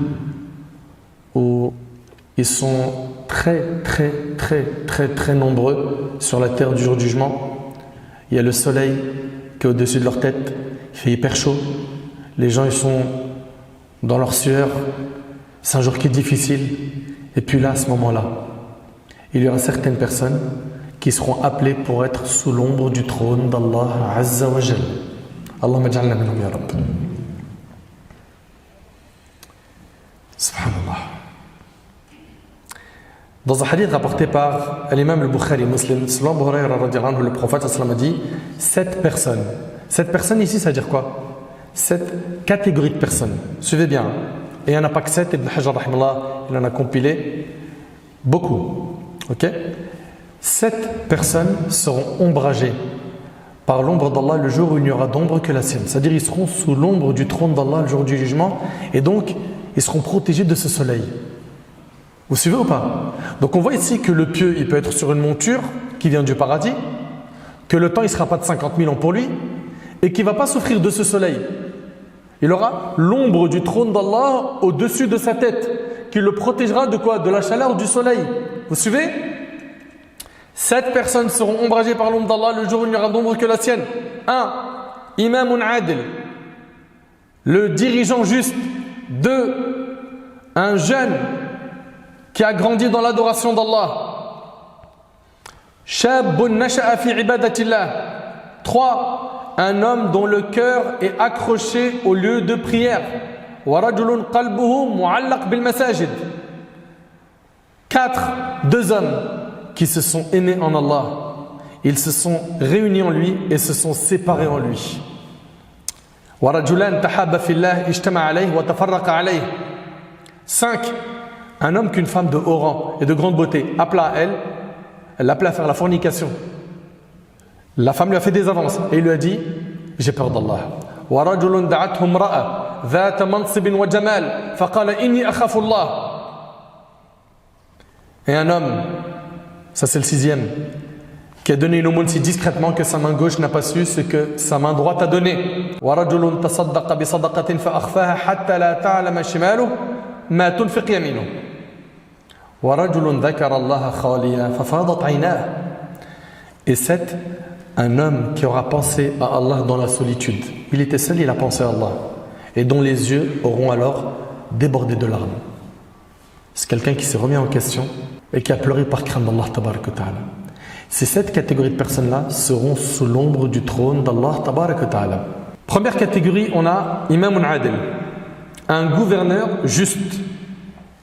où ils sont très nombreux sur la terre du jour du jugement, il y a le soleil qui est au-dessus de leur tête, il fait hyper chaud, les gens ils sont dans leur sueur, c'est un jour qui est difficile. Et puis là, à ce moment-là, il y aura certaines personnes qui seront appelées pour être sous l'ombre du trône d'Allah Azza wa Jal. Allahumma ja'alna minhum ya Rabb. Subhanallah. Dans un hadith rapporté par l'imam al-Bukhari Muslim, selon Abu Hurayra radiyallahu anhu, le prophète sallallahu alayhi wa sallam a dit 7 personnes. 7 personnes ici, ça veut dire quoi? 7 catégories de personnes. Suivez bien. Et il n'y en a pas que 7, Ibn Hajar rahimallah, il en a compilé beaucoup. Ok? 7 personnes seront ombragées par l'ombre d'Allah le jour où il n'y aura d'ombre que la sienne. C'est-à-dire ils seront sous l'ombre du trône d'Allah le jour du jugement et donc ils seront protégés de ce soleil. Vous suivez ou pas? Donc on voit ici que le pieux il peut être sur une monture qui vient du paradis, que le temps il ne sera pas de 50 000 ans pour lui et qu'il ne va pas souffrir de ce soleil. Il aura l'ombre du trône d'Allah au-dessus de sa tête qui le protégera de quoi? De la chaleur du soleil. Vous suivez? 7 personnes seront ombragées par l'ombre d'Allah le jour où il n'y aura d'ombre que la sienne. 1. Imamun adil, le dirigeant juste. 2. Un jeune qui a grandi dans l'adoration d'Allah. Shabun nasha'a fi ibadatillah. 3. Un homme dont le cœur est accroché au lieu de prière. Wa rajulun qalbuhu mu'allaq bil masajid. 4. 2 hommes qui se sont aimés en Allah. Ils se sont réunis en lui et se sont séparés en lui. Wa rajulan tahabba fillah ijtama'a alayhi wa tafarraqa alayhi. 5. Un homme qu'une femme de haut rang et de grande beauté appela à elle, elle l'appela à faire la fornication. La femme lui a fait des avances et il lui a dit j'ai peur d'Allah. Wa rajulun da'athu imra'a dhata mansibin wa jamal faqala inni akhafu Allah. Et un homme, ça c'est le 6e, qui a donné une aumône si discrètement que sa main gauche n'a pas su ce que sa main droite a donné. Wa rajulun tasaddaqa bi sadaqatin fa akhfaha hatta la ta'lama shimaluhu ma tunfiq yaminuhu. Wa rajulun dhakara Allah khaliyan fa fadat 'aynahu. Et 7, un homme qui aura pensé à Allah dans la solitude. Il était seul, il a pensé à Allah. Et dont les yeux auront alors débordé de larmes. C'est quelqu'un qui s'est remis en question et qui a pleuré par crainte d'Allah tabaraka ta'ala. Ces 7 catégories de personnes-là seront sous l'ombre du trône d'Allah tabaraka ta'ala. Première catégorie, on a Imamun Adil, un gouverneur juste.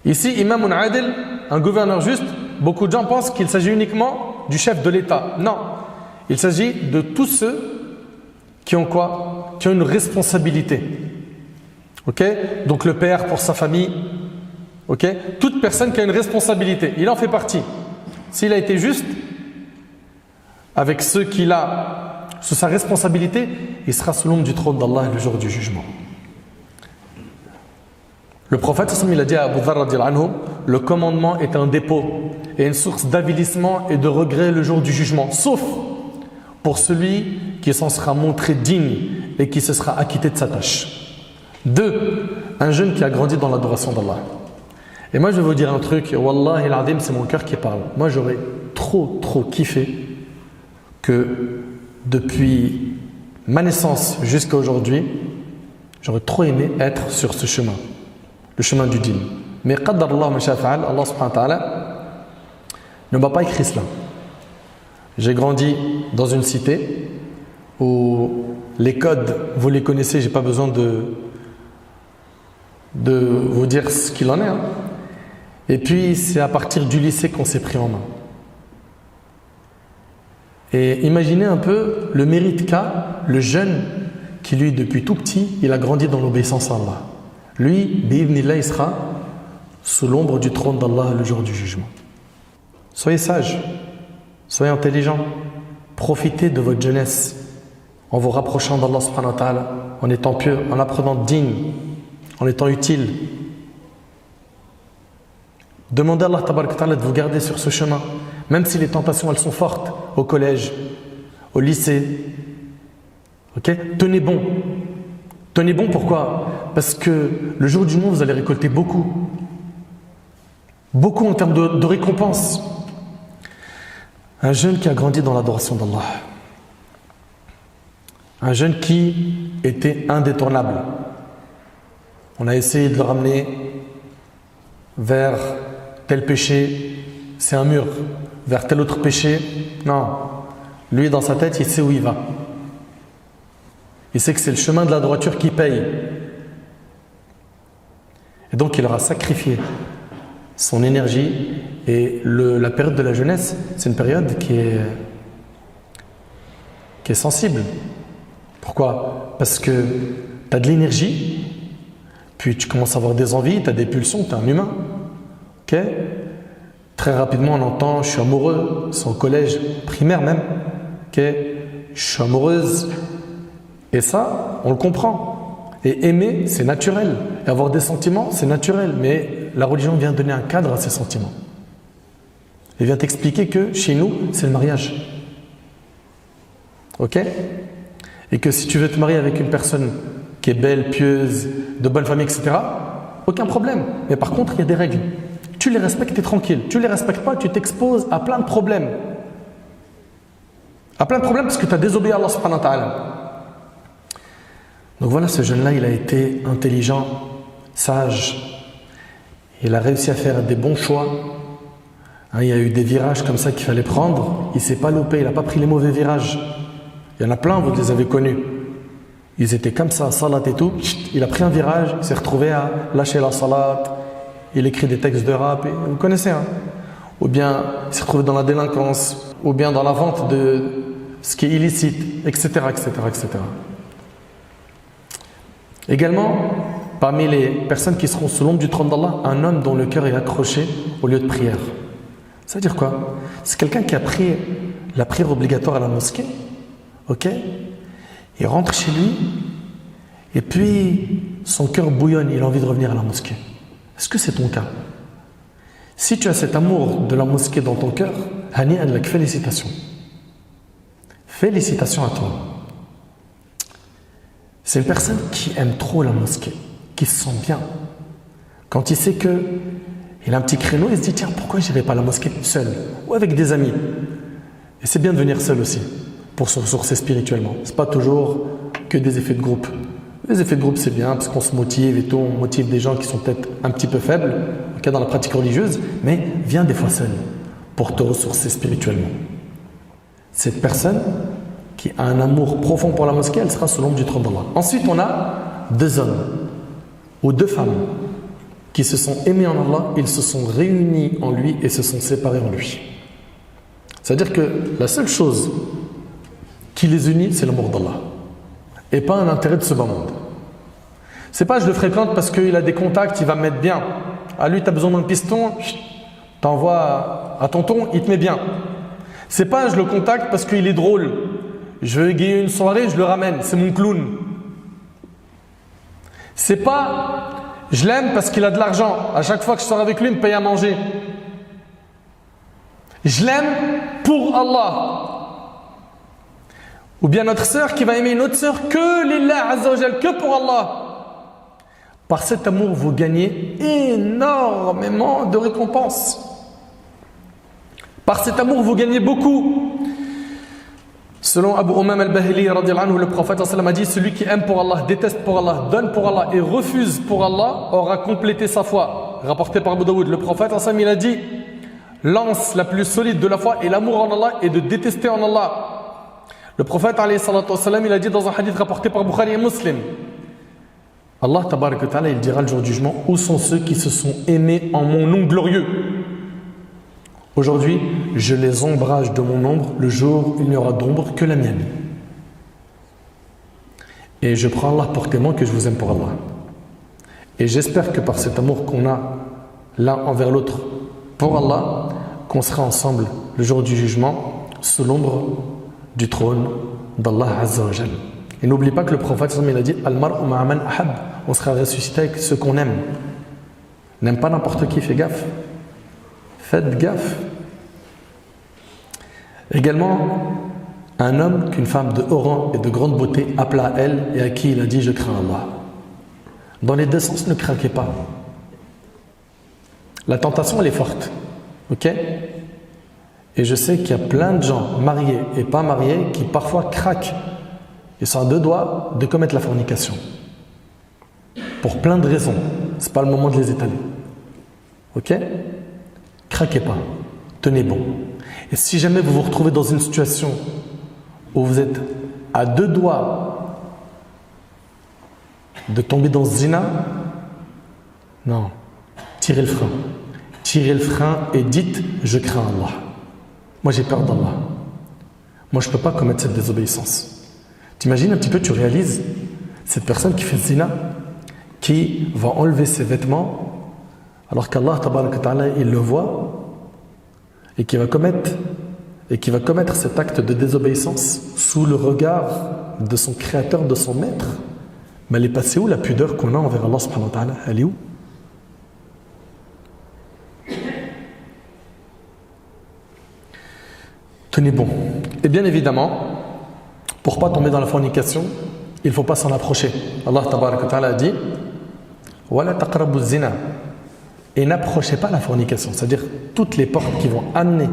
Ici, Imamun Adil, un gouverneur juste, beaucoup de gens pensent qu'il s'agit uniquement du chef de l'État. Non, il s'agit de tous ceux qui ont quoi? Qui ont une responsabilité. Ok? Donc le père pour sa famille. Ok? Toute personne qui a une responsabilité, il en fait partie. S'il a été juste avec ceux qu'il a sous sa responsabilité, il sera sous l'ombre du trône d'Allah le jour du jugement. Le prophète, il a dit à Abu Dharr radiyallahu anhu, le commandement est un dépôt et une source d'avilissement et de regret le jour du jugement, sauf pour celui qui s'en sera montré digne et qui se sera acquitté de sa tâche. 2. Un jeune qui a grandi dans l'adoration d'Allah. Et moi je vais vous dire un truc, Wallahi al-Azim, c'est mon cœur qui parle. Moi j'aurais trop kiffé que depuis ma naissance jusqu'à aujourd'hui, j'aurais trop aimé être sur ce chemin, le chemin du dîn. Mais qaddar Allah ma sha fa'al, Allah subhanahu wa ta'ala ne m'a pas écrit cela. J'ai grandi dans une cité où les codes, vous les connaissez, j'ai pas besoin de vous dire ce qu'il en est. Et puis c'est à partir du lycée qu'on s'est pris en main. Et imaginez un peu le mérite qu'a le jeune qui, lui, depuis tout petit, il a grandi dans l'obéissance à Allah. Lui, bi'idhnillah, il sera sous l'ombre du trône d'Allah le jour du jugement. Soyez sages, soyez intelligents, profitez de votre jeunesse en vous rapprochant d'Allah subhanahu wa ta'ala, en étant pieux, en apprenant digne, en étant utile. Demandez à Allah tabarak wa ta'ala de vous garder sur ce chemin, même si les tentations elles sont fortes, au collège, au lycée. Ok? Tenez bon. Tenez bon, pourquoi? Parce que le jour du jugement, vous allez récolter beaucoup. Beaucoup en termes de récompense. Un jeune qui a grandi dans l'adoration d'Allah. Un jeune qui était indétournable. On a essayé de le ramener vers tel péché, c'est un mur. Vers tel autre péché, non. Lui, dans sa tête, il sait où il va. Il sait que c'est le chemin de la droiture qui paye. Et donc, il aura sacrifié son énergie. Et la période de la jeunesse, c'est une période qui est sensible. Pourquoi? Parce que tu as de l'énergie, puis tu commences à avoir des envies, tu as des pulsions, tu es un humain. Ok? Très rapidement, on entend « je suis amoureux », c'est au collège, primaire même. Ok? Je suis amoureuse. Et ça, on le comprend. Et aimer, c'est naturel. Et avoir des sentiments, c'est naturel. Mais la religion vient donner un cadre à ces sentiments. Elle vient t'expliquer que chez nous, c'est le mariage. Ok? Et que si tu veux te marier avec une personne qui est belle, pieuse, de bonne famille, etc., aucun problème. Mais par contre, il y a des règles. Tu les respectes, tu es tranquille. Tu ne les respectes pas, tu t'exposes à plein de problèmes. À plein de problèmes parce que tu as désobéi à Allah subhanahu wa ta'ala. Donc voilà, ce jeune-là, il a été intelligent, sage. Il a réussi à faire des bons choix. Il y a eu des virages comme ça qu'il fallait prendre. Il ne s'est pas loupé, il n'a pas pris les mauvais virages. Il y en a plein, vous les avez connus. Ils étaient comme ça, salat et tout. Il a pris un virage, il s'est retrouvé à lâcher la salat. Il écrit des textes de rap, et vous connaissez, hein. Ou bien il s'est retrouvé dans la délinquance, ou bien dans la vente de ce qui est illicite, etc., etc., etc. Également, parmi les personnes qui seront sous l'ombre du trône d'Allah, un homme dont le cœur est accroché au lieu de prière. Ça veut dire quoi? C'est quelqu'un qui a pris la prière obligatoire à la mosquée, ok? Il rentre chez lui, et puis son cœur bouillonne, il a envie de revenir à la mosquée. Est-ce que c'est ton cas? Si tu as cet amour de la mosquée dans ton cœur, Hani Adlak, félicitations. Félicitations à toi. C'est une personne qui aime trop la mosquée, qui se sent bien. Quand il sait qu'il a un petit créneau, il se dit tiens, pourquoi je n'irai pas à la mosquée seul ou avec des amis? Et c'est bien de venir seul aussi pour se ressourcer spirituellement. Ce n'est pas toujours que des effets de groupe. Les effets de groupe, c'est bien parce qu'on se motive et tout, on motive des gens qui sont peut-être un petit peu faibles, dans la pratique religieuse, mais viens des fois seul pour te ressourcer spirituellement. Cette personne qui a un amour profond pour la mosquée, elle sera sous l'ombre du trône d'Allah. Ensuite, on a deux hommes ou deux femmes qui se sont aimés en Allah, ils se sont réunis en lui et se sont séparés en lui. C'est-à-dire que la seule chose qui les unit, c'est l'amour d'Allah et pas un intérêt de ce bas monde. C'est pas je le fréquente parce qu'il a des contacts, il va me mettre bien. À lui, tu as besoin d'un piston, t'envoies à tonton, il te met bien. C'est pas je le contacte parce qu'il est drôle. Je veux égayer une soirée, je le ramène, c'est mon clown. C'est pas je l'aime parce qu'il a de l'argent. À chaque fois que je sors avec lui, il me paye à manger. Je l'aime pour Allah. Ou bien notre sœur qui va aimer une autre sœur que lillah azza wa jal, que pour Allah. Par cet amour, vous gagnez énormément de récompenses. Par cet amour, vous gagnez beaucoup. Selon Abu Umam al-Bahili, le prophète a dit celui qui aime pour Allah, déteste pour Allah, donne pour Allah et refuse pour Allah aura complété sa foi. Rapporté par Abu Daoud, le prophète il a dit l'anse la plus solide de la foi est l'amour en Allah et de détester en Allah. Le prophète il a dit dans un hadith rapporté par Bukhari et Muslim, Allah tabarak wa ta'ala, il dira le jour du jugement, où sont ceux qui se sont aimés en mon nom glorieux? Aujourd'hui, je les ombrage de mon ombre le jour où il n'y aura d'ombre que la mienne. Et je prends Allah pour témoin que je vous aime pour Allah. Et j'espère que par cet amour qu'on a l'un envers l'autre pour Allah, qu'on sera ensemble le jour du jugement sous l'ombre du trône d'Allah Azza wa Jal. Et n'oublie pas que le prophète il a dit Al-mar'u ma'a man ahab, on sera ressuscité avec ceux qu'on aime. N'aime pas n'importe qui, fais gaffe. Faites gaffe. Également, un homme qu'une femme de haut rang et de grande beauté appela à elle et à qui il a dit je crains Allah. Dans les deux sens, ne craquez pas. La tentation, elle est forte. Ok? Et je sais qu'il y a plein de gens, mariés et pas mariés, qui parfois craquent. Ils sont à deux doigts de commettre la fornication. Pour plein de raisons. Ce n'est pas le moment de les étaler. Ok? Craquez pas. Tenez bon. Et si jamais vous vous retrouvez dans une situation où vous êtes à deux doigts de tomber dans ce zina, non. Tirez le frein. Tirez le frein et dites je crains Allah. Moi j'ai peur d'Allah. Moi je ne peux pas commettre cette désobéissance. T'imagines un petit peu, tu réalises cette personne qui fait le zina, qui va enlever ses vêtements alors qu'Allah tabaraka ta'ala il le voit et qui va commettre cet acte de désobéissance sous le regard de son créateur, de son maître. Mais elle est passée où la pudeur qu'on a envers Allah subhanahu wa ta'ala? Elle est où? Tenez bon. Et bien évidemment, pour ne pas tomber dans la fornication, il ne faut pas s'en approcher. Allah tabaraka ta'ala a dit Wala taqrabu zina. Et n'approchez pas la fornication, c'est-à-dire toutes les portes qui vont amener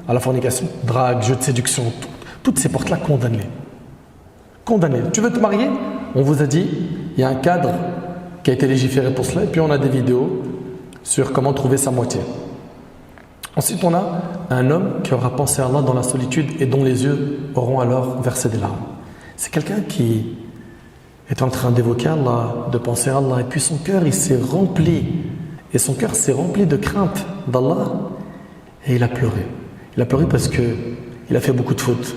à la fornication, drague, jeu de séduction, toutes ces portes-là, condamnez-les. Condamnez-les. Tu veux te marier? On vous a dit, il y a un cadre qui a été légiféré pour cela, et puis on a des vidéos sur comment trouver sa moitié. Ensuite, on a un homme qui aura pensé à Allah dans la solitude et dont les yeux auront alors versé des larmes. C'est quelqu'un qui est en train d'évoquer Allah, de penser à Allah, et puis son cœur, il s'est rempli. Et son cœur s'est rempli de crainte d'Allah et il a pleuré. Il a pleuré parce qu'il a fait beaucoup de fautes.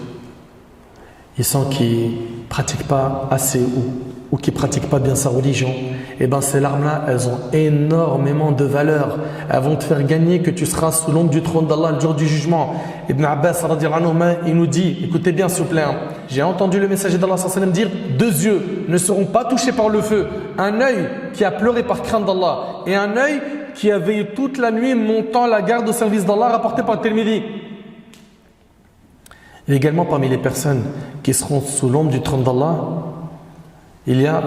Il sent qu'il ne pratique pas assez ou qu'il ne pratique pas bien sa religion. Et bien ces larmes-là, elles ont énormément de valeur. Elles vont te faire gagner que tu seras sous l'ombre du trône d'Allah le jour du jugement. Ibn Abbas, il nous dit, écoutez bien s'il vous plaît, j'ai entendu le messager d'Allah dire, deux yeux ne seront pas touchés par le feu. Un œil qui a pleuré par crainte d'Allah et un œil qui a veillé toute la nuit montant la garde au service d'Allah rapporté par Tirmidhi. Et également parmi les personnes qui seront sous l'ombre du trône d'Allah, il y a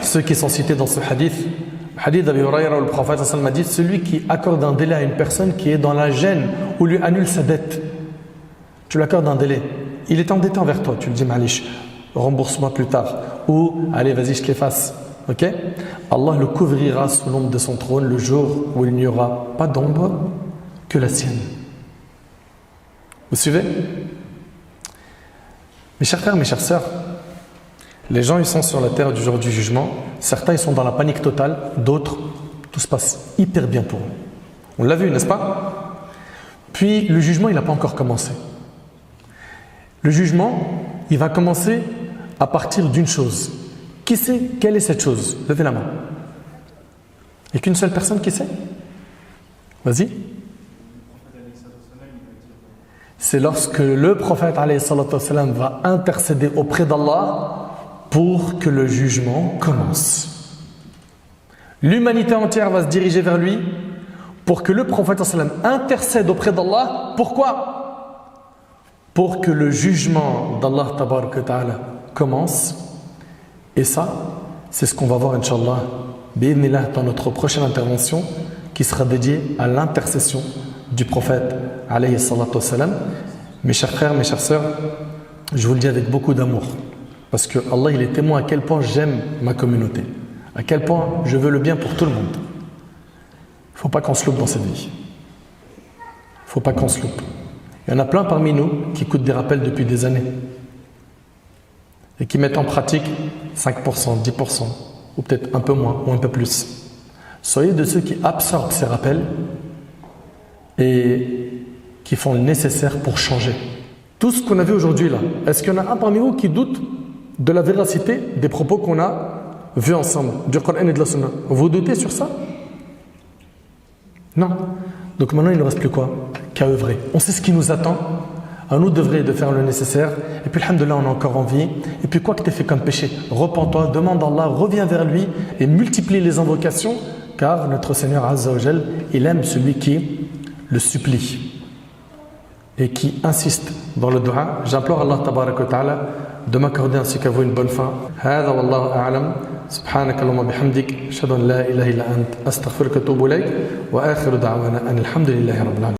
ceux qui sont cités dans ce hadith. Le hadith d'Abi Hurayra où le prophète a dit celui qui accorde un délai à une personne qui est dans la gêne ou lui annule sa dette. Tu l'accordes un délai. Il est endetté envers toi. Tu lui dis Malish, rembourse-moi plus tard. Ou allez, vas-y, je te l'efface. Ok? Allah le couvrira sous l'ombre de son trône le jour où il n'y aura pas d'ombre que la sienne. Vous suivez? Mes chers frères, mes chères sœurs, les gens ils sont sur la terre du jour du jugement. Certains ils sont dans la panique totale, d'autres tout se passe hyper bien pour eux. On l'a vu, n'est-ce pas? Puis le jugement il n'a pas encore commencé. Le jugement il va commencer à partir d'une chose. Qui sait quelle est cette chose? Levez la main. Il n'y a qu'une seule personne qui sait? Vas-y. C'est lorsque le prophète va intercéder auprès d'Allah pour que le jugement commence. L'humanité entière va se diriger vers lui pour que le prophète intercède auprès d'Allah. Pourquoi? Pour que le jugement d'Allah commence. Et ça, c'est ce qu'on va voir, Inch'Allah, dans notre prochaine intervention qui sera dédiée à l'intercession du prophète alayhi salatu wassalam. Mes chers frères, mes chères sœurs, je vous le dis avec beaucoup d'amour parce que Allah il est témoin à quel point j'aime ma communauté, à quel point je veux le bien pour tout le monde. Il ne faut pas qu'on se loupe dans cette vie. Il ne faut pas qu'on se loupe. Il y en a plein parmi nous qui écoutent des rappels depuis des années et qui mettent en pratique 5%, 10% ou peut-être un peu moins ou un peu plus. Soyez de ceux qui absorbent ces rappels et qui font le nécessaire pour changer. Tout ce qu'on a vu aujourd'hui là, est-ce qu'il y en a un parmi vous qui doute de la véracité des propos qu'on a vus ensemble, du Coran et de la Sunna? Vous doutez sur ça? Non. Donc maintenant il ne reste plus quoi qu'à œuvrer. On sait ce qui nous attend. À nous d'œuvrer et de faire le nécessaire. Et puis, alhamdoulilah, on est encore en vie. Et puis, quoi que tu aies fait comme péché, repens-toi, demande à Allah, reviens vers lui et multiplie les invocations, car notre Seigneur Azza wa Jal, il aime celui qui le supplie et qui insiste dans le dua. J'implore Allah tabaraka wa ta'ala de m'accorder ainsi qu'à vous une bonne fin. Hada wallahu a'lam. سبحانك اللهم بحمدك أشهد أن لا إله إلا أنت أستغفرك وأتوب إليك وآخر دعوانا أن الحمد لله رب العالمين.